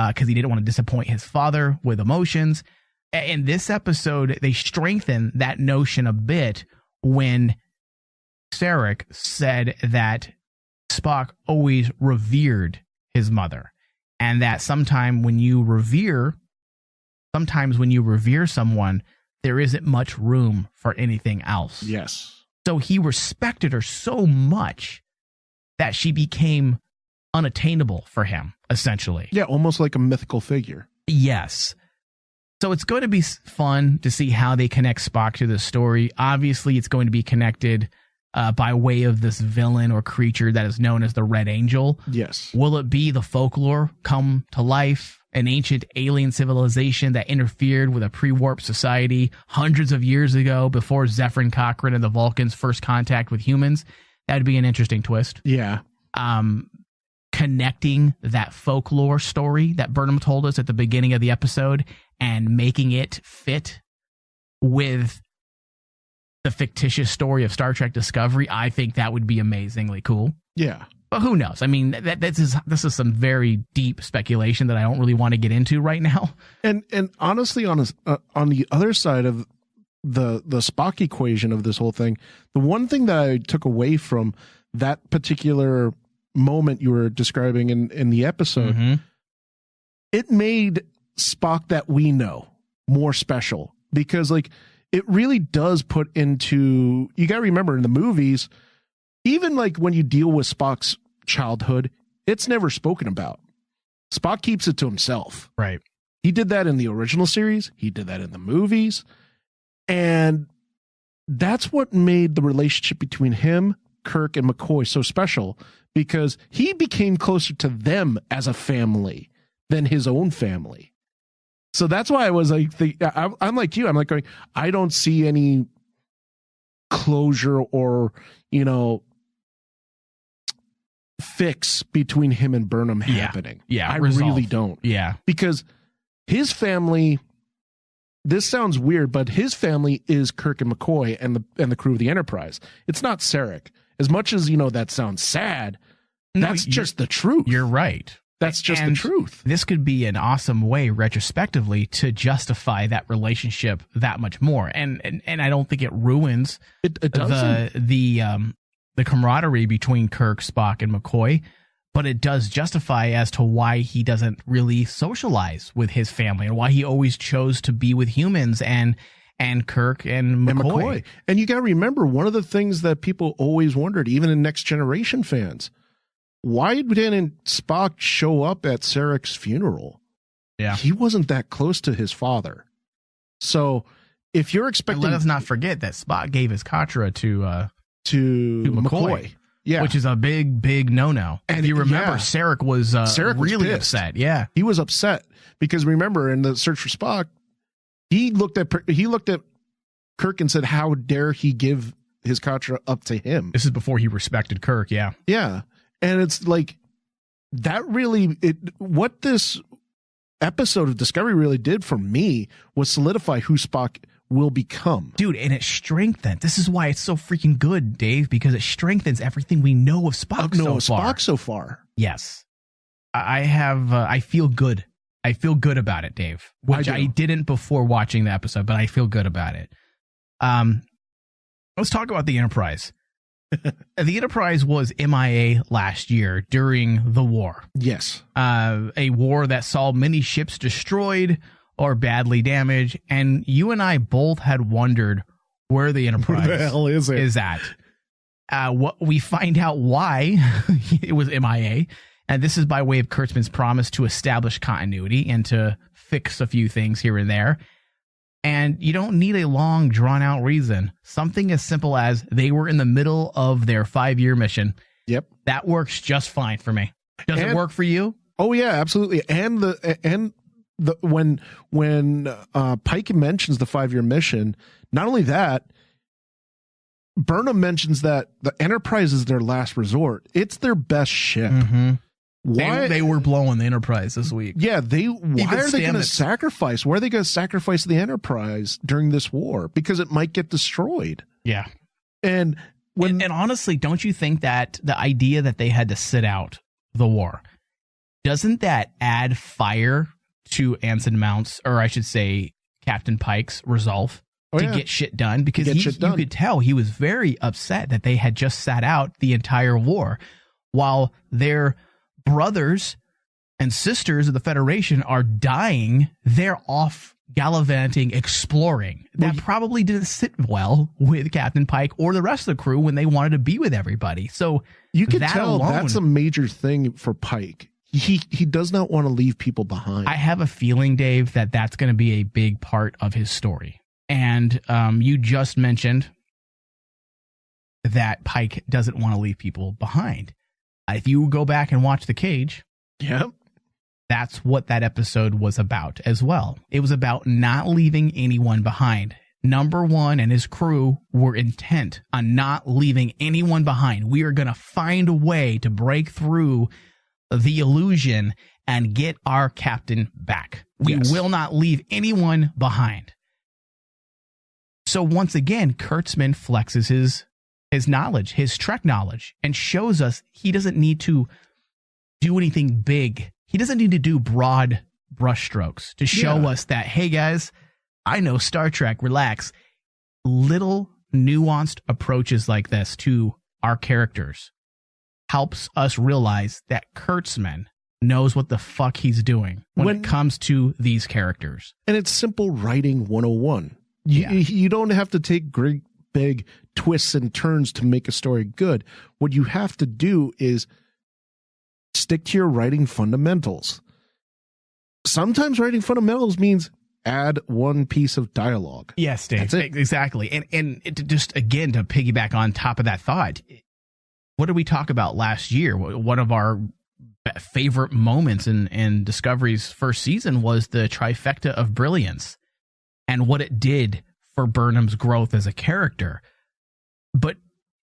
because he didn't want to disappoint his father with emotions. In this episode, they strengthen that notion a bit when Sarek said that Spock always revered his mother, and that sometimes when you revere someone, there isn't much room for anything else. Yes. So he respected her so much that she became unattainable for him, essentially. Yeah, almost like a mythical figure. Yes. So it's going to be fun to see how they connect Spock to the story. Obviously, it's going to be connected by way of this villain or creature that is known as the Red Angel. Yes. Will it be the folklore come to life? An ancient alien civilization that interfered with a pre-warp society hundreds of years ago before Zephyrin Cochrane and the Vulcans' first contact with humans? That'd be an interesting twist. Yeah. Connecting that folklore story that Burnham told us at the beginning of the episode and making it fit with the fictitious story of Star Trek Discovery, I think that would be amazingly cool. Yeah. But who knows? I mean, this is some very deep speculation that I don't really want to get into right now. And honestly, on the other side of the Spock equation of this whole thing, the one thing that I took away from that particular moment you were describing in the episode, it made Spock that we know more special, because like it really does put into, you got to remember in the movies, even like when you deal with Spock's childhood, it's never spoken about. Spock keeps it to himself. Right. He did that in the original series. He did that in the movies. And that's what made the relationship between him, Kirk, and McCoy so special, because he became closer to them as a family than his own family. So that's why I was like, I'm like you. I'm like going, I don't see any closure or, fix between him and Burnham happening. Yeah. I really don't. Yeah. Because his family, this sounds weird, but his family is Kirk and McCoy and the crew of the Enterprise. It's not Sarek. As much as, that sounds sad, that's just the truth. You're right. That's just the truth. This could be an awesome way retrospectively to justify that relationship that much more. And I don't think it ruins the camaraderie between Kirk, Spock, and McCoy, but it does justify as to why he doesn't really socialize with his family and why he always chose to be with humans and Kirk and McCoy. And you got to remember, one of the things that people always wondered, even in Next Generation fans, why didn't Spock show up at Sarek's funeral? Yeah. He wasn't that close to his father. So if you're expecting... And let us not forget that Spock gave his Katra to McCoy. Yeah. Which is a big, big no-no. And if you remember, Sarek was really upset. Yeah. He was upset because remember, in the Search for Spock, he looked at Kirk and said, how dare he give his Katra up to him? This is before he respected Kirk. Yeah. Yeah. And it's like, that really, what this episode of Discovery really did for me was solidify who Spock will become. Dude, and it strengthened. This is why it's so freaking good, Dave, because it strengthens everything we know of Spock so far. Yes. I feel good. I feel good about it, Dave, which I didn't before watching the episode, but I feel good about it. Let's talk about the Enterprise. The Enterprise was MIA last year during the war. Yes. A war that saw many ships destroyed or badly damaged, and you and I both had wondered where the Enterprise where the hell is at. What we find out why it was MIA, and this is by way of Kurtzman's promise to establish continuity and to fix a few things here and there. And you don't need a long, drawn-out reason. Something as simple as they were in the middle of their 5-year mission. Yep. That works just fine for me. Does it work for you? Oh, yeah, absolutely. And when Pike mentions the 5-year mission, not only that, Burnham mentions that the Enterprise is their last resort. It's their best ship. Mm-hmm. Why they were blowing the Enterprise this week? Yeah, why are they going to sacrifice? Why are they going to sacrifice the Enterprise during this war? Because it might get destroyed. Yeah. And honestly, don't you think that the idea that they had to sit out the war, doesn't that add fire to Anson Mount's, or I should say Captain Pike's resolve to get shit done? Because you could tell he was very upset that they had just sat out the entire war while their brothers and sisters of the Federation are dying. They're off gallivanting, exploring. That probably didn't sit well with Captain Pike or the rest of the crew when they wanted to be with everybody. So you can tell that's a major thing for Pike. He does not want to leave people behind. I have a feeling, Dave, that that's going to be a big part of his story. And you just mentioned that Pike doesn't want to leave people behind. If you go back and watch The Cage, that's what that episode was about as well. It was about not leaving anyone behind. Number one and his crew were intent on not leaving anyone behind. We are going to find a way to break through the illusion and get our captain back. We will not leave anyone behind. So once again, Kurtzman flexes his knowledge, his Trek knowledge, and shows us he doesn't need to do anything big. He doesn't need to do broad brushstrokes to show us that, hey guys, I know Star Trek, relax. Little nuanced approaches like this to our characters helps us realize that Kurtzman knows what the fuck he's doing when it comes to these characters. And it's simple writing 101. You don't have to take great big twists and turns to make a story good. What you have to do is stick to your writing fundamentals. sometimes writing fundamentals means add one piece of dialogue. Yes, Dave. Exactly. And just, again, to piggyback on top of that thought, what did we talk about last year? One of our favorite moments in Discovery's first season was the trifecta of brilliance and what it did for Burnham's growth as a character. But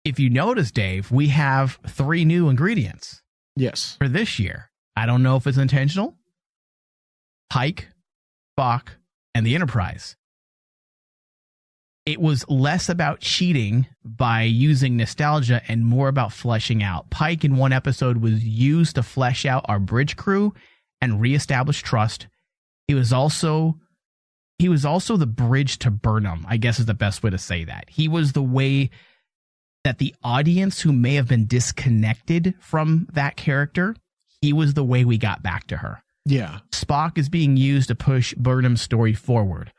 if you notice, Dave, we have 3 new ingredients. Yes. For this year. I don't know if it's intentional. Pike, Spock, and the Enterprise. It was less about cheating by using nostalgia and more about fleshing out. Pike in one episode was used to flesh out our bridge crew and reestablish trust. He was also the bridge to Burnham, I guess is the best way to say that. He was the way that the audience who may have been disconnected from that character, he was the way we got back to her. Yeah. Spock is being used to push Burnham's story forward.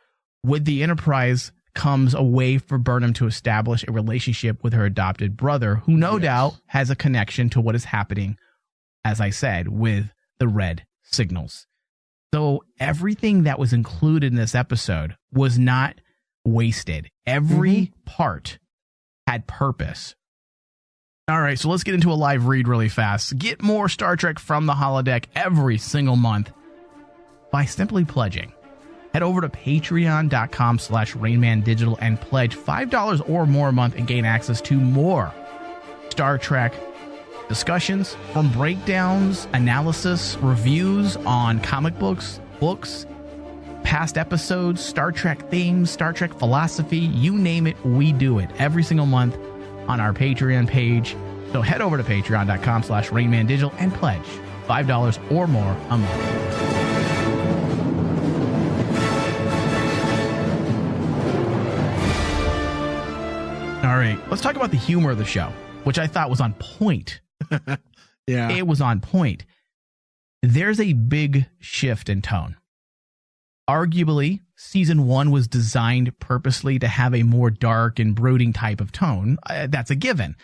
With the Enterprise comes a way for Burnham to establish a relationship with her adopted brother, who no doubt has a connection to what is happening, as I said, with the red signals. So everything that was included in this episode was not wasted. Every part had purpose. All right, so let's get into a live read really fast. Get more Star Trek from the holodeck every single month by simply pledging. Head over to patreon.com/RainmanDigital and pledge $5 or more a month and gain access to more Star Trek discussions, from breakdowns, analysis, reviews on comic books, past episodes, Star Trek themes, Star Trek philosophy, you name it, we do it every single month on our Patreon page. So head over to patreon.com/RainmanDigital and pledge $5 or more a month. All right, let's talk about the humor of the show, which I thought was on point. Yeah. It was on point. There's a big shift in tone. Arguably, season 1 was designed purposely to have a more dark and brooding type of tone. That's a given.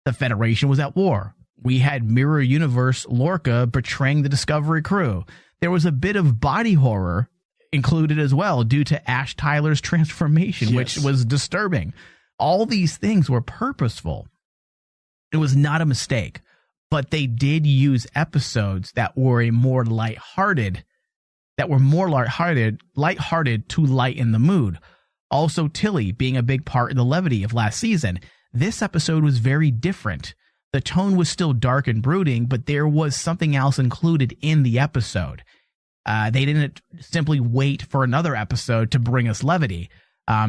The Federation was at war. We had Mirror Universe Lorca betraying the Discovery crew. There was a bit of body horror included as well due to Ash Tyler's transformation, which was disturbing. All these things were purposeful. It was not a mistake, but they did use episodes that were more lighthearted to lighten the mood. Also, Tilly being a big part of the levity of last season. This episode was very different. The tone was still dark and brooding, but there was something else included in the episode. They didn't simply wait for another episode to bring us levity.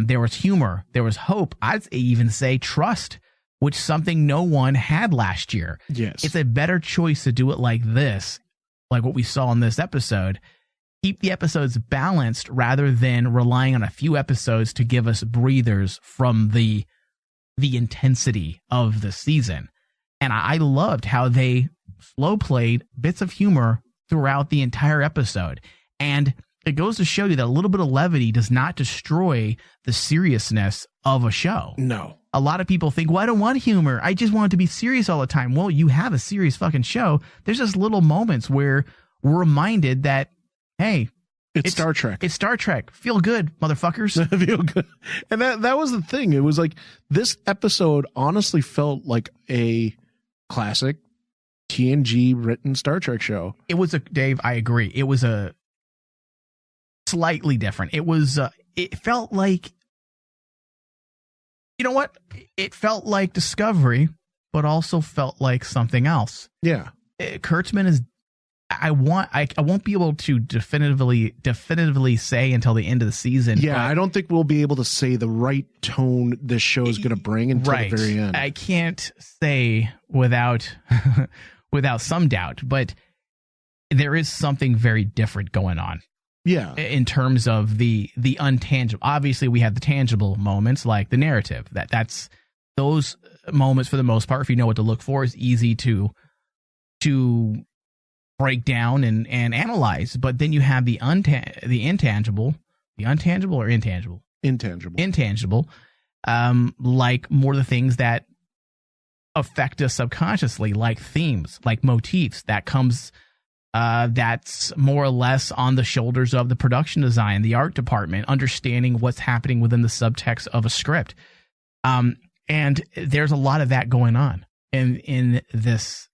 There was humor. There was hope. I'd even say trust, which something no one had last year. Yes. It's a better choice to do it like this, like what we saw in this episode. Keep the episodes balanced rather than relying on a few episodes to give us breathers from the intensity of the season. And I loved how they slow played bits of humor throughout the entire episode. And it goes to show you that a little bit of levity does not destroy the seriousness of a show. No. A lot of people think, well, I don't want humor. I just want it to be serious all the time. Well, you have a serious fucking show. There's just little moments where we're reminded that, hey, it's Star Trek. It's Star Trek. Feel good, motherfuckers. Feel good. And that was the thing. It was like this episode honestly felt like a classic TNG written Star Trek show. It was Dave, I agree. It was a slightly different. It was, it felt like, you know what? It felt like Discovery, but also felt like something else. Yeah. Kurtzman is, I won't be able to definitively say until the end of the season. Yeah, I don't think we'll be able to say the right tone this show is going to bring until the very end. I can't say without without some doubt, but there is something very different going on. Yeah. In terms of the untangible. Obviously, we have the tangible moments like the narrative. That's those moments for the most part, if you know what to look for, is easy to break down and analyze. But then you have the intangible, like more of the things that affect us subconsciously, like themes, like motifs that comes that's more or less on the shoulders of the production design, the art department, understanding what's happening within the subtext of a script. And there's a lot of that going on in this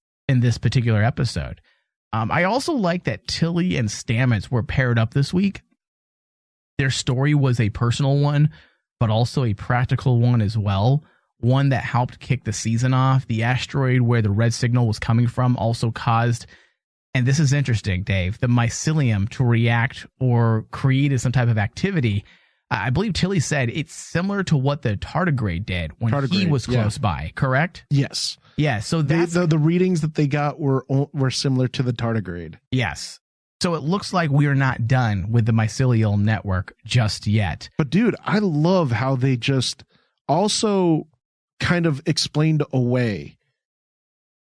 particular episode. I also like that Tilly and Stamets were paired up this week. Their story was a personal one, but also a practical one as well. One that helped kick the season off. The asteroid where the red signal was coming from also caused, and this is interesting, Dave, the mycelium to react or create some type of activity. I believe Tilly said it's similar to what the tardigrade did when he was close by, correct? Yes. Yeah, so the readings that they got were similar to the tardigrade. Yes. So it looks like we are not done with the mycelial network just yet. But dude, I love how they just also kind of explained away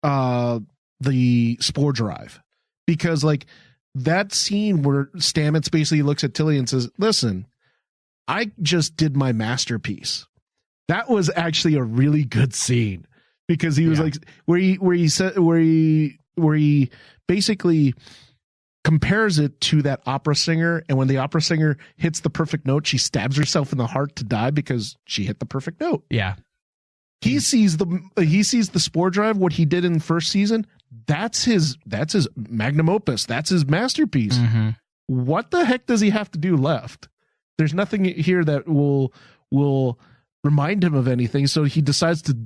the spore drive. Because like that scene where Stamets basically looks at Tilly and says, listen, I just did my masterpiece. That was actually a really good scene because he was like where he basically compares it to that opera singer, and when the opera singer hits the perfect note, she stabs herself in the heart to die because she hit the perfect note. Yeah. He sees the spore drive, what he did in the first season, that's his magnum opus, that's his masterpiece. Mm-hmm. What the heck does he have to do left? There's nothing here that will remind him of anything, so he decides to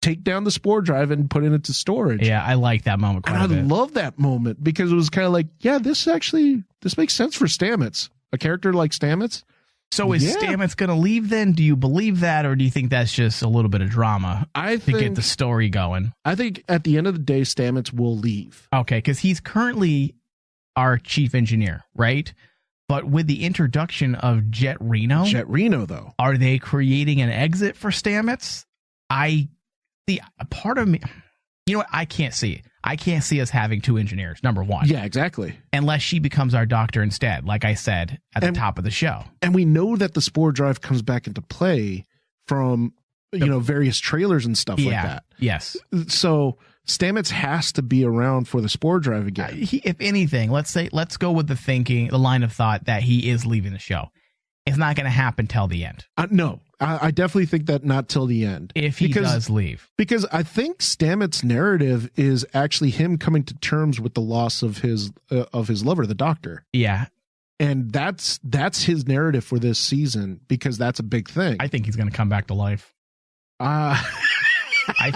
take down the spore drive and put it into storage. Yeah, I like that moment quite a bit. I love that moment because it was kind of like, yeah, this makes sense for Stamets, a character like Stamets. So is Stamets going to leave then? Do you believe that, or do you think that's just a little bit of drama to get the story going? I think at the end of the day, Stamets will leave. Okay, because he's currently our chief engineer, right? But with the introduction of Jet Reno, though, are they creating an exit for Stamets? I see a part of me. You know what? I can't see it. I can't see us having two engineers, number one. Yeah, exactly. Unless she becomes our doctor instead, like I said at the top of the show. And we know that the spore drive comes back into play from various trailers and stuff like that. Yes. So Stamets has to be around for the spore drive again. If anything, let's go with the line of thought that he is leaving the show. It's not going to happen till the end. No, I definitely think that not till the end. If he does leave. Because I think Stamets' narrative is actually him coming to terms with the loss of his lover, the doctor. Yeah. And that's his narrative for this season because that's a big thing. I think he's going to come back to life. I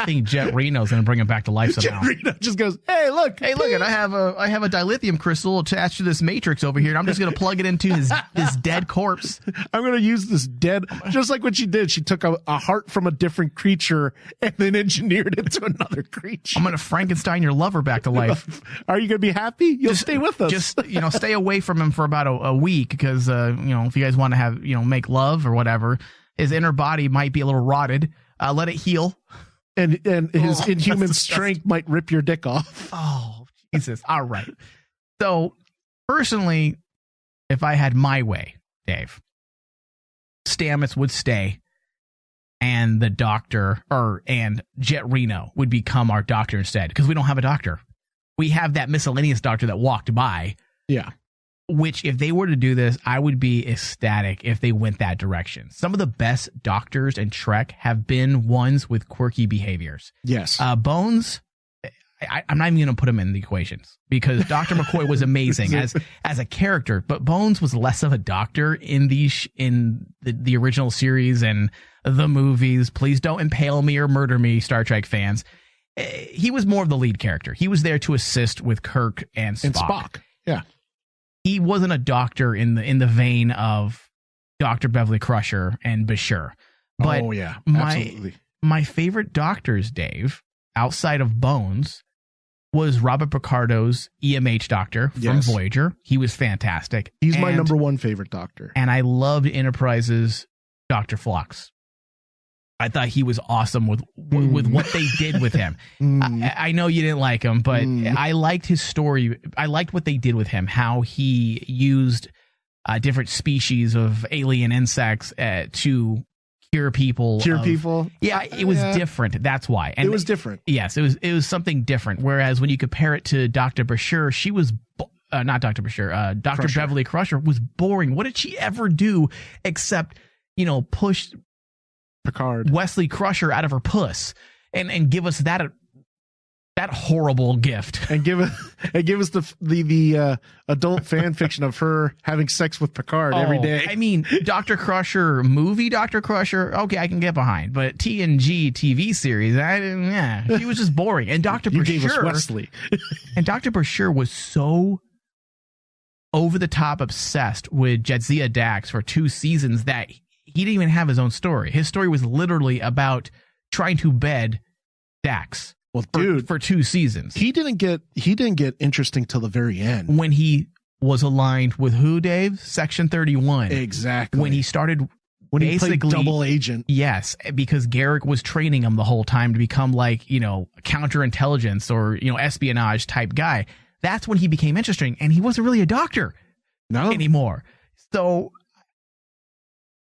think Jet Reno's going to bring him back to life somehow. Jet Reno just goes, hey, look, I have a dilithium crystal attached to this matrix over here, and I'm just going to plug it into his dead corpse. I'm going to use this dead, just like what she did. She took a heart from a different creature and then engineered it to another creature. I'm going to Frankenstein your lover back to life. Are you going to be happy? You'll stay with us. Just stay away from him for about a week because if you guys want to have make love or whatever, his inner body might be a little rotted. Let it heal. And his inhuman strength might rip your dick off. Oh, Jesus. All right. So, personally, if I had my way, Dave, Stamets would stay and the doctor, and Jet Reno would become our doctor instead because we don't have a doctor. We have that miscellaneous doctor that walked by. Yeah. Which, if they were to do this, I would be ecstatic if they went that direction. Some of the best doctors in Trek have been ones with quirky behaviors. Yes. Bones, I'm not even going to put him in the equations because Dr. McCoy was amazing as a character, but Bones was less of a doctor in the original series and the movies. Please don't impale me or murder me, Star Trek fans. He was more of the lead character. He was there to assist with Kirk and Spock. Yeah. He wasn't a doctor in the vein of Dr. Beverly Crusher and Bashir. But absolutely. My favorite doctors, Dave, outside of Bones, was Robert Picardo's EMH doctor from Voyager. He was fantastic. He's my number one favorite doctor. And I loved Enterprise's Dr. Phlox. I thought he was awesome with what they did with him. I know you didn't like him, but I liked his story. I liked what they did with him, how he used different species of alien insects to cure people. Yeah, it was different. That's why. And it was different. Yes, it was something different. Whereas when you compare it to Dr. Bashir, she was not Dr. Bashir. Dr. Beverly Crusher was boring. What did she ever do except, push Picard, Wesley Crusher out of her puss and give us that horrible gift and give us the adult fan fiction of her having sex with Picard every day. I mean, Dr. Crusher movie, Dr. Crusher, okay, I can get behind, but TNG TV series, she was just boring. And Dr. You Bashir, gave us Wesley, and Dr. Bashir was so over the top obsessed with Jadzia Dax for 2 seasons that he didn't even have his own story. His story was literally about trying to bed Dax. Well, for 2 seasons. He didn't get interesting till the very end. When he was aligned with who, Dave? Section 31. Exactly. When he started he played double agent. Yes, because Garrick was training him the whole time to become like, counterintelligence or, espionage type guy. That's when he became interesting, and he wasn't really a doctor anymore. So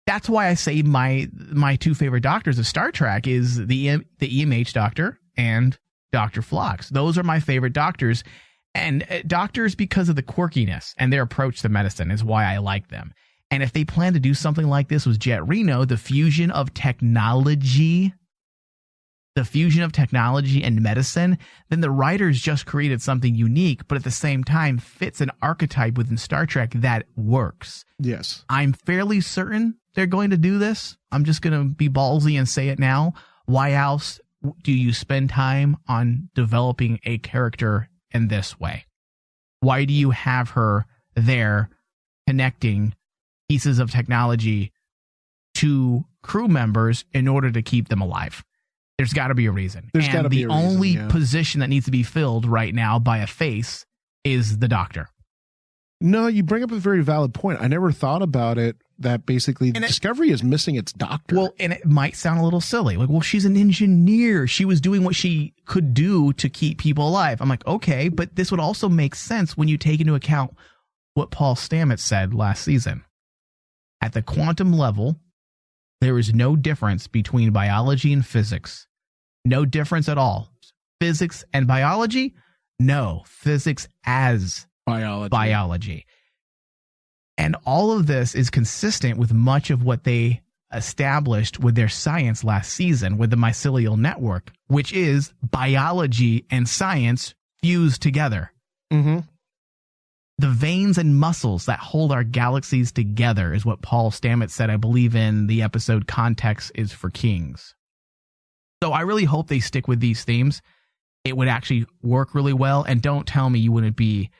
that's why I say my 2 favorite doctors of Star Trek is the EMH doctor and Dr. Phlox. Those are my favorite doctors, and doctors because of the quirkiness and their approach to medicine is why I like them. And if they plan to do something like this with Jet Reno, the fusion of technology and medicine, then the writers just created something unique, but at the same time fits an archetype within Star Trek that works. Yes. I'm fairly certain they're going to do this. I'm just going to be ballsy and say it now. Why else do you spend time on developing a character in this way? Why do you have her there connecting pieces of technology to crew members in order to keep them alive? There's got to be a reason. The only position that needs to be filled right now by a face is the doctor. No, you bring up a very valid point. I never thought about it, that basically Discovery is missing its doctor. Well, and it might sound a little silly. Like, well, she's an engineer. She was doing what she could do to keep people alive. I'm like, okay, but this would also make sense when you take into account what Paul Stamets said last season. At the quantum level, there is no difference between biology and physics. No difference at all. Physics and biology? No. Physics as biology. And all of this is consistent with much of what they established with their science last season with the mycelial network, which is biology and science fused together. Mm-hmm. The veins and muscles that hold our galaxies together is what Paul Stamets said, I believe, in the episode Context is for Kings. So I really hope they stick with these themes. It would actually work really well. And don't tell me you wouldn't be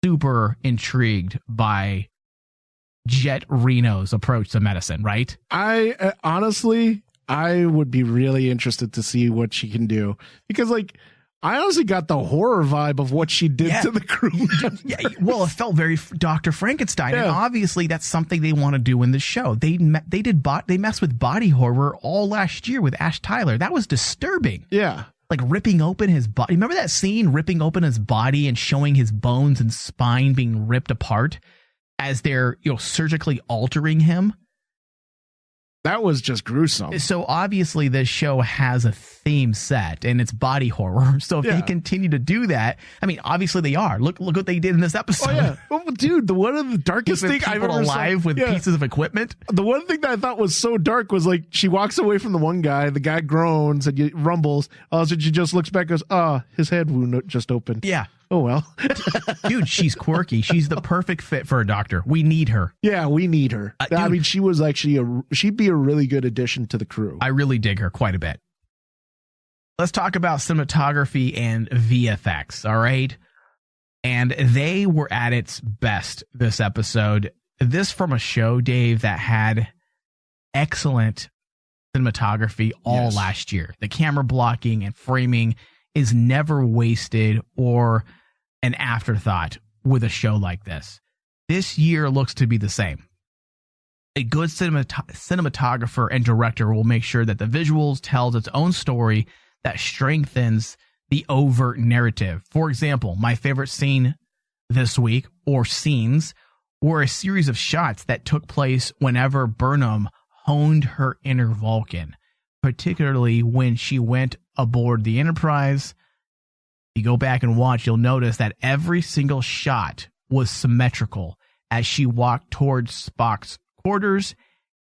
super intrigued by Jet Reno's approach to medicine, right? I honestly would be really interested to see what she can do, because I honestly got the horror vibe of what she did to the crew. Well, it felt very Dr. Frankenstein, and obviously that's something they want to do in the show. They messed with body horror all last year with Ash Tyler. That was disturbing. Yeah. Like ripping open his body. Remember that scene, ripping open his body and showing his bones and spine being ripped apart as they're surgically altering him? That was just gruesome. So obviously this show has a theme set and it's body horror. So if they continue to do that, I mean, obviously they are. Look what they did in this episode. Oh yeah, well, dude, one of the darkest things I've ever alive with pieces of equipment. The one thing that I thought was so dark was she walks away from the one guy, the guy groans and rumbles. So she just looks back and goes, his head wound just opened. Yeah. Oh, well. Dude, she's quirky. She's the perfect fit for a doctor. We need her. Yeah, we need her. I mean, she was actually she'd be a really good addition to the crew. I really dig her quite a bit. Let's talk about cinematography and VFX, all right? And they were at its best this episode. This from a show, Dave, that had excellent cinematography all last year. The camera blocking and framing is never wasted or an afterthought with a show like this. This year looks to be the same. A good cinematographer and director will make sure that the visuals tells its own story that strengthens the overt narrative. For example, my favorite scene this week, or scenes, were a series of shots that took place whenever Burnham honed her inner Vulcan, particularly when she went aboard the Enterprise. You go back and watch, you'll notice that every single shot was symmetrical as she walked towards Spock's quarters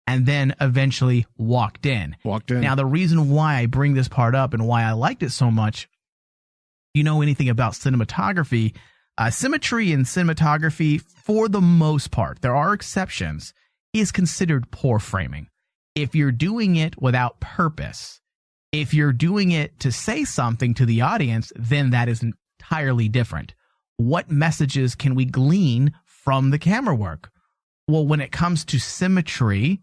and then eventually walked in. Now, the reason why I bring this part up and why I liked it so much, you know anything about cinematography, symmetry in cinematography, for the most part, there are exceptions, is considered poor framing. If you're doing it without purpose, if you're doing it to say something to the audience, then that is entirely different. What messages can we glean from the camera work? Well, when it comes to symmetry,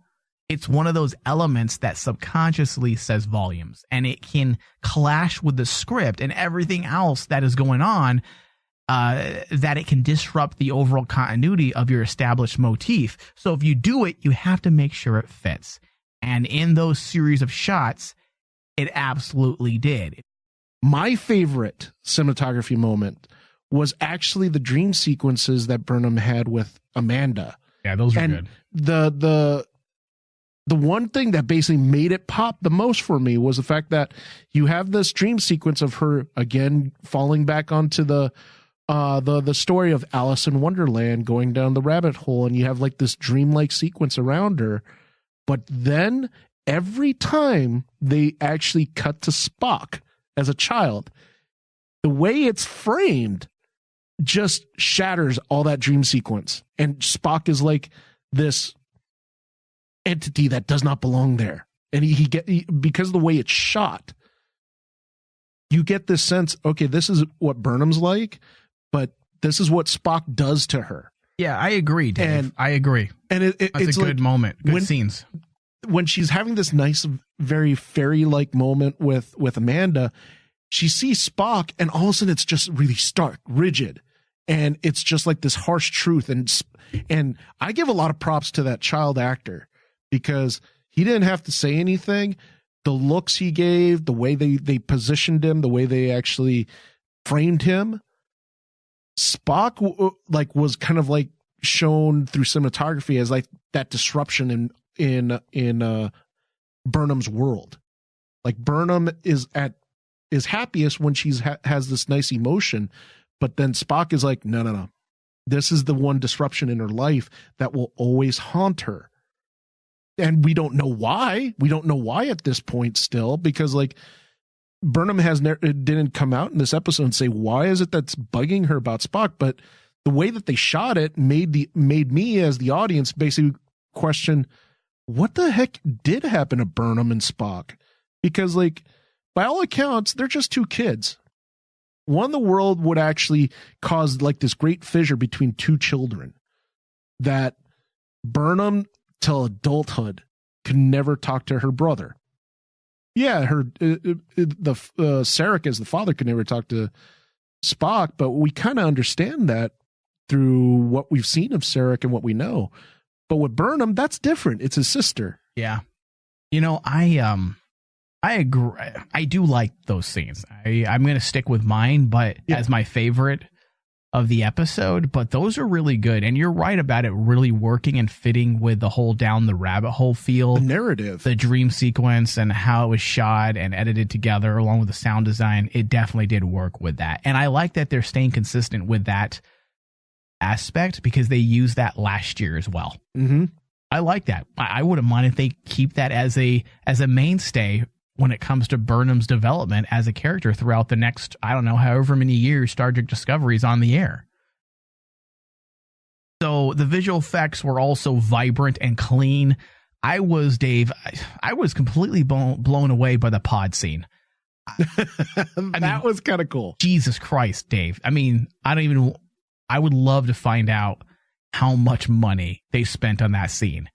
it's one of those elements that subconsciously says volumes, and it can clash with the script and everything else that is going on, that it can disrupt the overall continuity of your established motif. So if you do it, you have to make sure it fits. And in those series of shots, it absolutely did. My favorite cinematography moment was actually the dream sequences that Burnham had with Amanda. Yeah, those are good. The one thing that basically made it pop the most for me was the fact that you have this dream sequence of her again falling back onto the story of Alice in Wonderland, going down the rabbit hole, and you have like this dreamlike sequence around her. But then every time they actually cut to Spock as a child, the way it's framed just shatters all that dream sequence. And Spock is like this entity that does not belong there. And because of the way it's shot, you get this sense, okay, this is what Burnham's like, but this is what Spock does to her. Yeah, I agree, Dave. And I agree. And it's a good moment. Good scenes. When she's having this nice, very fairy-like moment with Amanda, she sees Spock, and all of a sudden it's just really stark, rigid. And it's just like this harsh truth. And I give a lot of props to that child actor, because he didn't have to say anything. The looks he gave, the way they positioned him, the way they actually framed him, Spock was kind of like shown through cinematography as like that disruption in Burnham's world. Like Burnham is happiest when she's has this nice emotion, but then Spock is like, no. This is the one disruption in her life that will always haunt her. And we don't know why. We don't know why at this point still, because like Burnham didn't come out in this episode and say, why is it that's bugging her about Spock? But the way that they shot it made me as the audience basically question, what the heck did happen to Burnham and Spock? Because like, by all accounts, they're just two kids. One in the world would actually cause like this great fissure between two children, that Burnham till adulthood could never talk to her brother. Yeah, Sarek as the father could never talk to Spock, but we kind of understand that through what we've seen of Sarek and what we know. But with Burnham, that's different. It's his sister. Yeah. You know, I agree. I do like those scenes. I'm going to stick with mine, but as my favorite of the episode, but those are really good. And you're right about it really working and fitting with the whole down the rabbit hole feel. The narrative. The dream sequence and how it was shot and edited together along with the sound design. It definitely did work with that. And I like that they're staying consistent with that aspect, because they used that last year as well. Mm-hmm. I like that. I wouldn't mind if they keep that as a mainstay when it comes to Burnham's development as a character throughout the next, I don't know, however many years Star Trek Discovery is on the air. So the visual effects were also vibrant and clean. I was completely blown away by the pod scene. That was kind of cool. Jesus Christ, Dave. I mean, I would love to find out how much money they spent on that scene.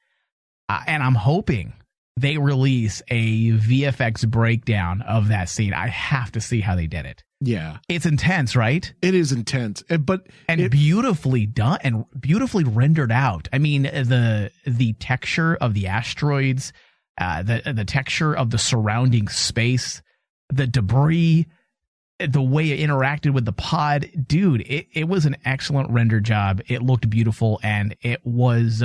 And I'm hoping they release a VFX breakdown of that scene. I have to see how they did it. Yeah. It's intense, right? It is intense. But beautifully done and beautifully rendered out. I mean, the texture of the asteroids, the texture of the surrounding space, the debris, the way it interacted with the pod, dude, it was an excellent render job. It looked beautiful, and it was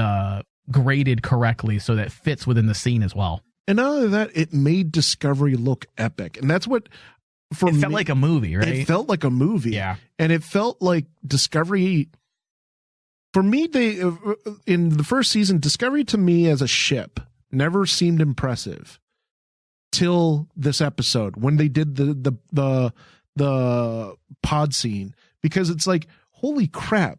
graded correctly so that it fits within the scene as well. And not only that, it made Discovery look epic. And that's what, for me, felt like a movie, right? It felt like a movie. Yeah. And it felt like Discovery, for me, they, in the first season, Discovery to me as a ship never seemed impressive till this episode when they did the pod scene, because it's like, holy crap,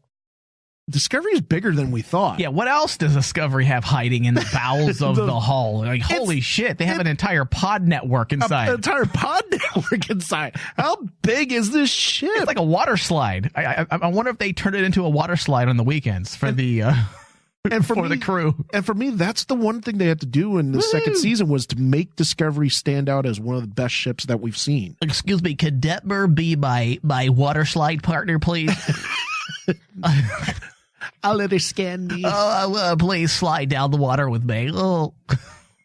Discovery is bigger than we thought. Yeah, what else does Discovery have hiding in the bowels of the hull? Like, holy shit, they have an entire pod network inside. An entire pod network inside. How big is this ship? It's like a water slide. I wonder if they turn it into a water slide on the weekends for the the crew. And for me, that's the one thing they had to do in the second season, was to make Discovery stand out as one of the best ships that we've seen. Excuse me, could Detmer be my water slide partner, please? I'll let her scan me. Please slide down the water with me. Oh,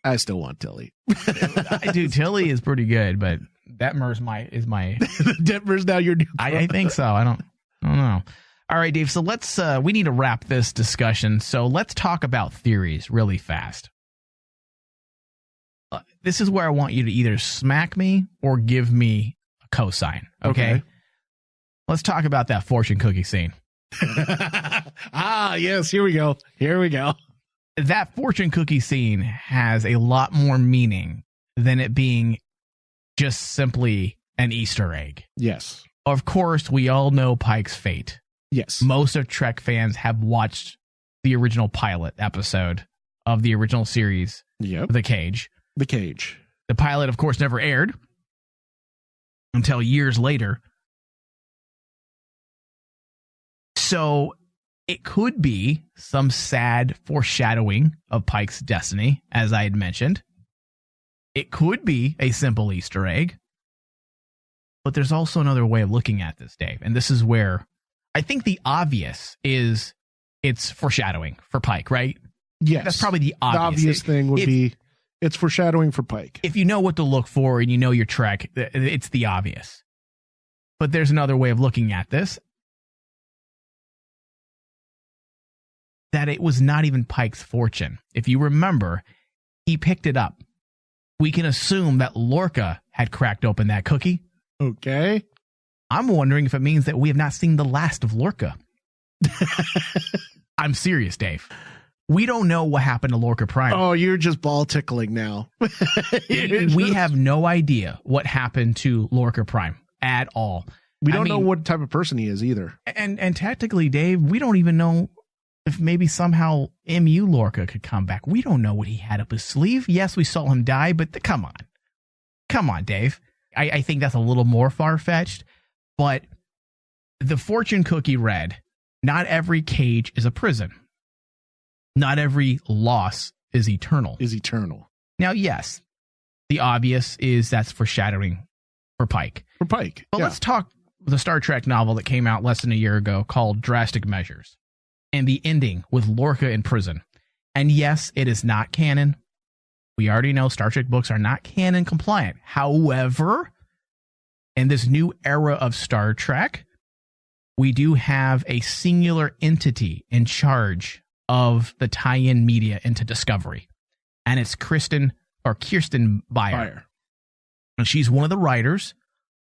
I still want Tilly. I do. Tilly is pretty good, but Detmer's my Detmer's now your new. I think so. I don't know. All right, Dave. So let's we need to wrap this discussion. So let's talk about theories really fast. This is where I want you to either smack me or give me a cosign. Okay. Let's talk about that fortune cookie scene. Yes, here we go. That fortune cookie scene has a lot more meaning than it being just simply an Easter egg. Yes. Of course, we all know Pike's fate. Yes. Most of Trek fans have watched the original pilot episode of the original series, The Cage. The Cage. The pilot, of course, never aired until years later. So it could be some sad foreshadowing of Pike's destiny, as I had mentioned. It could be a simple Easter egg. But there's also another way of looking at this, Dave. And this is where I think the obvious is it's foreshadowing for Pike, right? Yes. That's probably the obvious. The obvious thing would be it's foreshadowing for Pike. If you know what to look for and you know your Trek, it's the obvious. But there's another way of looking at this. That it was not even Pike's fortune. If you remember, he picked it up. We can assume that Lorca had cracked open that cookie. Okay. I'm wondering if it means that we have not seen the last of Lorca. I'm serious, Dave. We don't know what happened to Lorca Prime. Oh, you're just ball tickling now. We have no idea what happened to Lorca Prime at all. We don't know what type of person he is either. And technically, Dave, we don't even know if maybe somehow MU Lorca could come back. We don't know what he had up his sleeve. Yes, we saw him die, but come on. Come on, Dave. I think that's a little more far-fetched. But the fortune cookie read, not every cage is a prison. Not every loss is eternal. Now, yes, the obvious is that's foreshadowing for Pike. But let's talk the Star Trek novel that came out less than a year ago called Drastic Measures. And the ending with Lorca in prison. And yes, it is not canon. We already know Star Trek books are not canon compliant. However, in this new era of Star Trek, we do have a singular entity in charge of the tie-in media into Discovery. And it's Kirsten Beyer. And she's one of the writers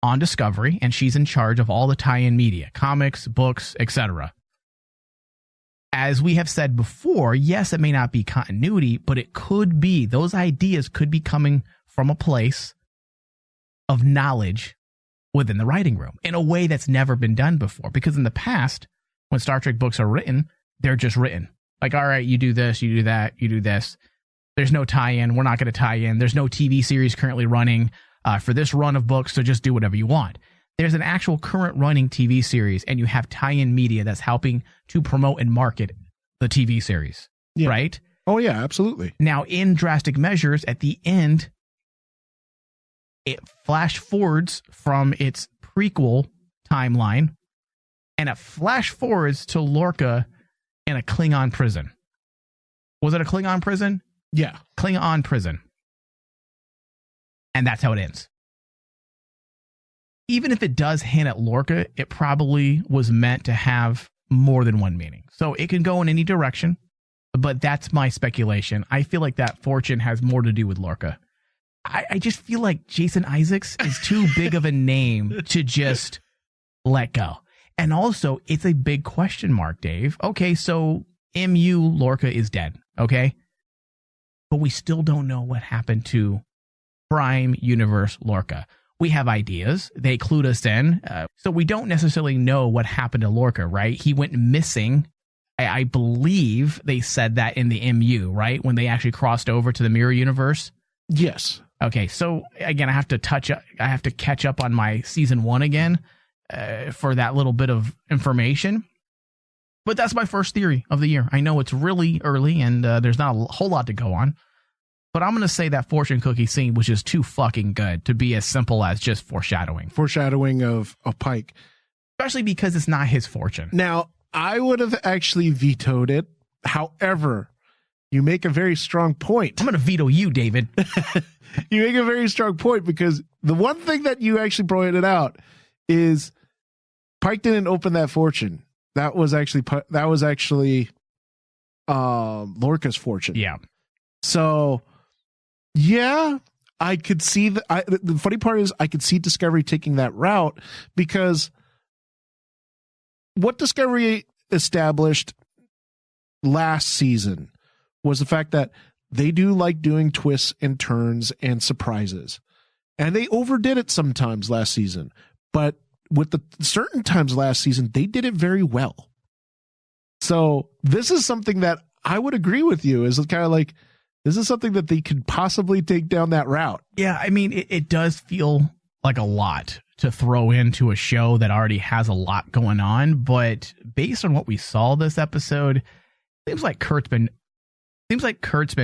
on Discovery, and she's in charge of all the tie-in media, comics, books, etc. As we have said before, yes, it may not be continuity, but it could be. Those ideas could be coming from a place of knowledge within the writing room in a way that's never been done before. Because in the past, when Star Trek books are written, they're just written. Like, all right, you do this, you do that, you do this. There's no tie-in. We're not going to tie in. There's no TV series currently running for this run of books, so just do whatever you want. There's an actual current running TV series, and you have tie-in media that's helping to promote and market the TV series, right? Oh, yeah, absolutely. Now, in Drastic Measures, at the end, it flash forwards from its prequel timeline, and it flash forwards to Lorca in a Klingon prison. Was it a Klingon prison? Yeah. Klingon prison. And that's how it ends. Even if it does hint at Lorca, it probably was meant to have more than one meaning. So it can go in any direction. but that's my speculation. I feel like that fortune has more to do with Lorca. I just feel like Jason Isaacs is too big of a name to just let go. And also, it's a big question mark, Dave. Okay, so MU Lorca is dead, okay? But we still don't know what happened to Prime Universe Lorca. We have ideas. They clued us in. So we don't necessarily know what happened to Lorca, right? He went missing. I believe they said that in the MU, right? When they actually crossed over to the Mirror Universe. Yes. Okay, so again, I have to catch up on my season 1 again for that little bit of information. But that's my first theory of the year. I know it's really early and there's not a whole lot to go on. But I'm going to say that fortune cookie scene was just too fucking good to be as simple as just foreshadowing. Foreshadowing of Pike. Especially because it's not his fortune. Now, I would have actually vetoed it. However, you make a very strong point. I'm going to veto you, David. You make a very strong point because the one thing that you actually pointed out is Pike didn't open that fortune. That was actually Lorca's fortune. Yeah. So, yeah, I could see the funny part is I could see Discovery taking that route because what Discovery established last season was the fact that they do like doing twists and turns and surprises. And they overdid it sometimes last season. But with the certain times last season, they did it very well. So this is something that I would agree with you is kind of like, this is something that they could possibly take down that route. Yeah, I mean, it does feel like a lot to throw into a show that already has a lot going on. But based on what we saw this episode, seems like Kurtzman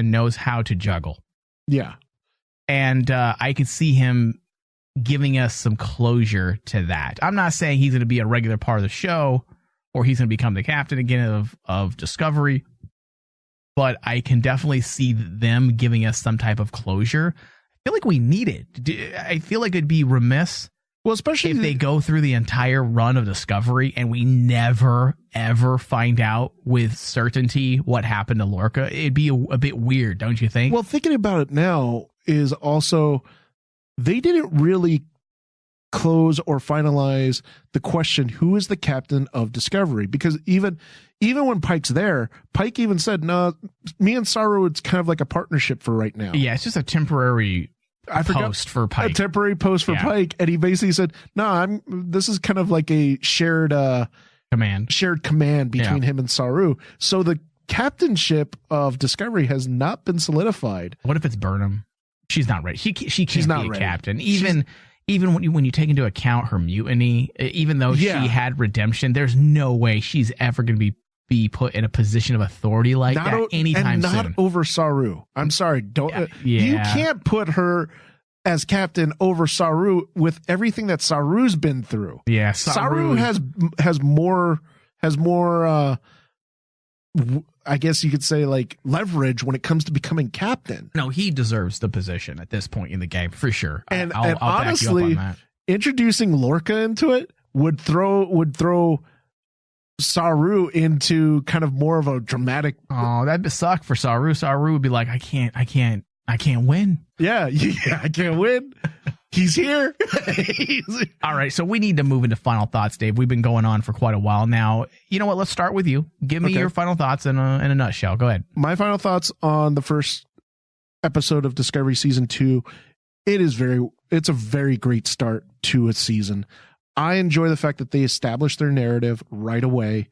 knows how to juggle. Yeah. And I could see him giving us some closure to that. I'm not saying he's going to be a regular part of the show or he's going to become the captain again of Discovery, but I can definitely see them giving us some type of closure. I feel like we need it. I feel like it'd be remiss, well, especially if they go through the entire run of Discovery and we never, ever find out with certainty what happened to Lorca. It'd be a bit weird, don't you think? Well, thinking about it now is also they didn't really close or finalize the question, who is the captain of Discovery? Because even when Pike's there, Pike even said, no, me and Saru, it's kind of like a partnership for right now. Yeah, it's just a temporary post for Pike. A temporary post for Pike. And he basically said, no, this is kind of like a shared command between him and Saru. So the captainship of Discovery has not been solidified. What if it's Burnham? She's not ready. She can't be a captain. Even when you take into account her mutiny, even though she had redemption, there's no way she's ever going to be put in a position of authority like that anytime soon. And not over Saru. I'm sorry. You can't put her as captain over Saru with everything that Saru's been through. Yeah, Saru has more I guess you could say like leverage when it comes to becoming captain. No, he deserves the position at this point in the game for sure. And I'll honestly, back you up on that. Introducing Lorca into it would throw Saru into kind of more of a dramatic. Oh, that'd suck for Saru. Saru would be like, I can't win. Yeah, I can't win. He's here. All right, so we need to move into final thoughts, Dave. We've been going on for quite a while now. You know what? Let's start with you. Give me your final thoughts in a nutshell. Go ahead. My final thoughts on the first episode of Discovery Season 2. It's a very great start to a season. I enjoy the fact that they established their narrative right away.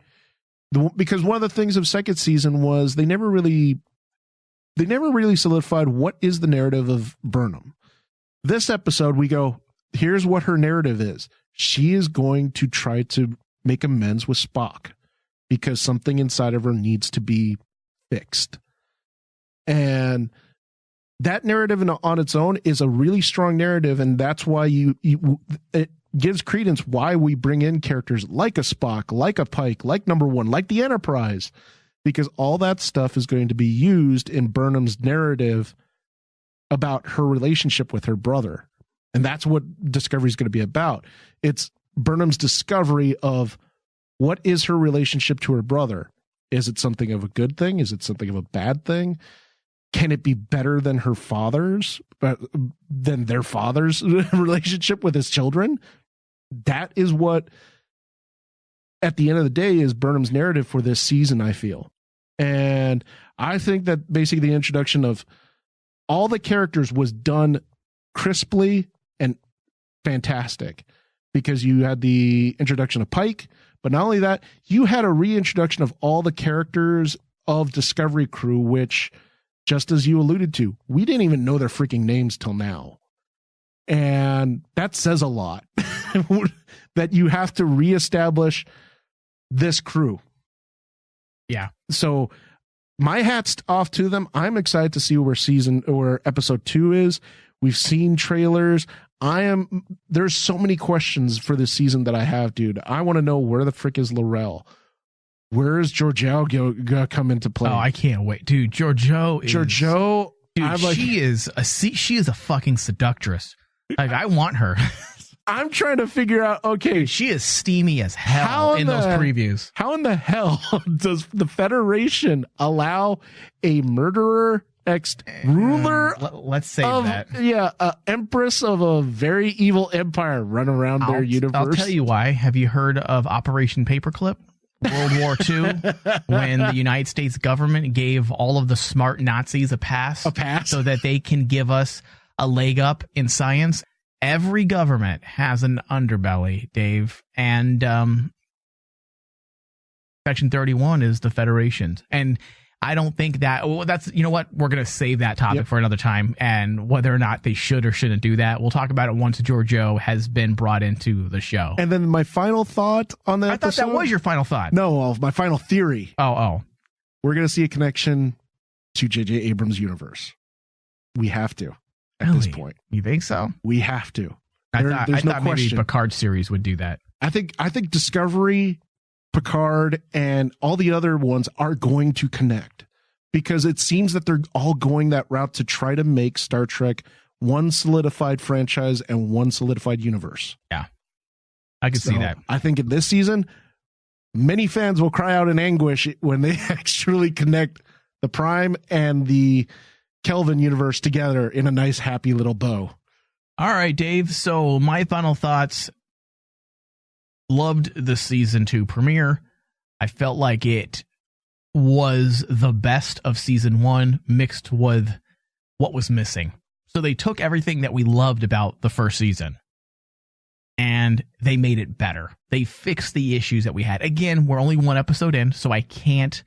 Because one of the things of second season was they never really solidified what is the narrative of Burnham. This episode, we go, here's what her narrative is. She is going to try to make amends with Spock because something inside of her needs to be fixed. And that narrative on its own is a really strong narrative, and that's why it gives credence why we bring in characters like a Spock, like a Pike, like Number One, like the Enterprise, because all that stuff is going to be used in Burnham's narrative about her relationship with her brother. And that's what Discovery is going to be about. It's Burnham's discovery of what is her relationship to her brother. Is it something of a good thing? Is it something of a bad thing? Can it be better than her father's, than their father's relationship with his children? That is what, at the end of the day, is Burnham's narrative for this season, I feel. And I think that basically the introduction of all the characters was done crisply and fantastic, because you had the introduction of Pike, but not only that, you had a reintroduction of all the characters of Discovery Crew, which, just as you alluded to, we didn't even know their freaking names till now. And that says a lot that you have to reestablish this crew. Yeah. So my hat's off to them. I'm excited to see where episode 2 is. We've seen trailers. There's so many questions for this season that I have, dude. I want to know, where the frick is L'Rell? Where is Georgiou gonna come into play? Oh, I can't wait, dude. Georgiou, dude, she is a fucking seductress. Like, I want her. I'm trying to figure out, okay, she is steamy as hell in those previews. How in the hell does the Federation allow a murderer, ex-ruler, let's say that, empress of a very evil empire run around their universe? I'll tell you why. Have you heard of Operation Paperclip? World War II, when the United States government gave all of the smart Nazis a pass so that they can give us a leg up in science. Every government has an underbelly, Dave, and Section 31 is the Federation's. And I don't think that, you know what, we're going to save that topic for another time, and whether or not they should or shouldn't do that, we'll talk about it once Georgiou has been brought into the show. And then my final thought on that episode, that was your final thought. No, my final theory. Oh. We're going to see a connection to J.J. Abrams' universe. We have to. At this point, you think so? We have to. I thought maybe Picard series would do that. I think Discovery, Picard, and all the other ones are going to connect, because it seems that they're all going that route to try to make Star Trek one solidified franchise and one solidified universe. Yeah, I can see that. I think in this season, many fans will cry out in anguish when they actually connect the Prime and the Kelvin universe together in a nice, happy little bow. All right, Dave. So my final thoughts. Loved the season 2 premiere. I felt like it was the best of season 1 mixed with what was missing. So they took everything that we loved about the first season and they made it better. They fixed the issues that we had. Again, we're only one episode in, so I can't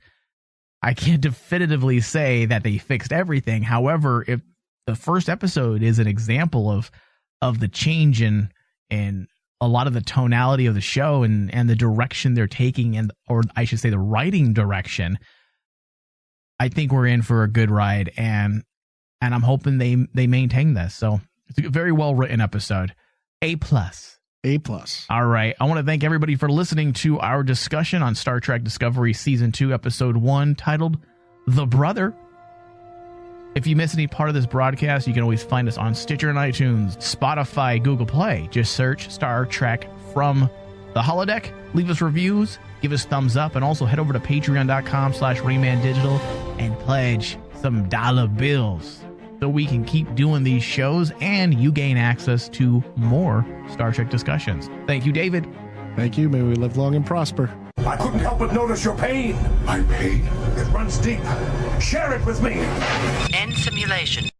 definitively say that they fixed everything. However, if the first episode is an example of the change in a lot of the tonality of the show and the direction they're taking, or I should say the writing direction, I think we're in for a good ride, and I'm hoping they maintain this. So it's a very well written episode. A+. All right. I want to thank everybody for listening to our discussion on Star Trek Discovery Season 2, Episode 1, titled The Brother. If you miss any part of this broadcast, you can always find us on Stitcher and iTunes, Spotify, Google Play. Just search Star Trek from the Holodeck. Leave us reviews, give us thumbs up, and also head over to patreon.com/RaymanDigital and pledge some dollar bills so we can keep doing these shows and you gain access to more Star Trek discussions. Thank you, David. Thank you. May we live long and prosper. I couldn't help but notice your pain. My pain? It runs deep. Share it with me. End simulation.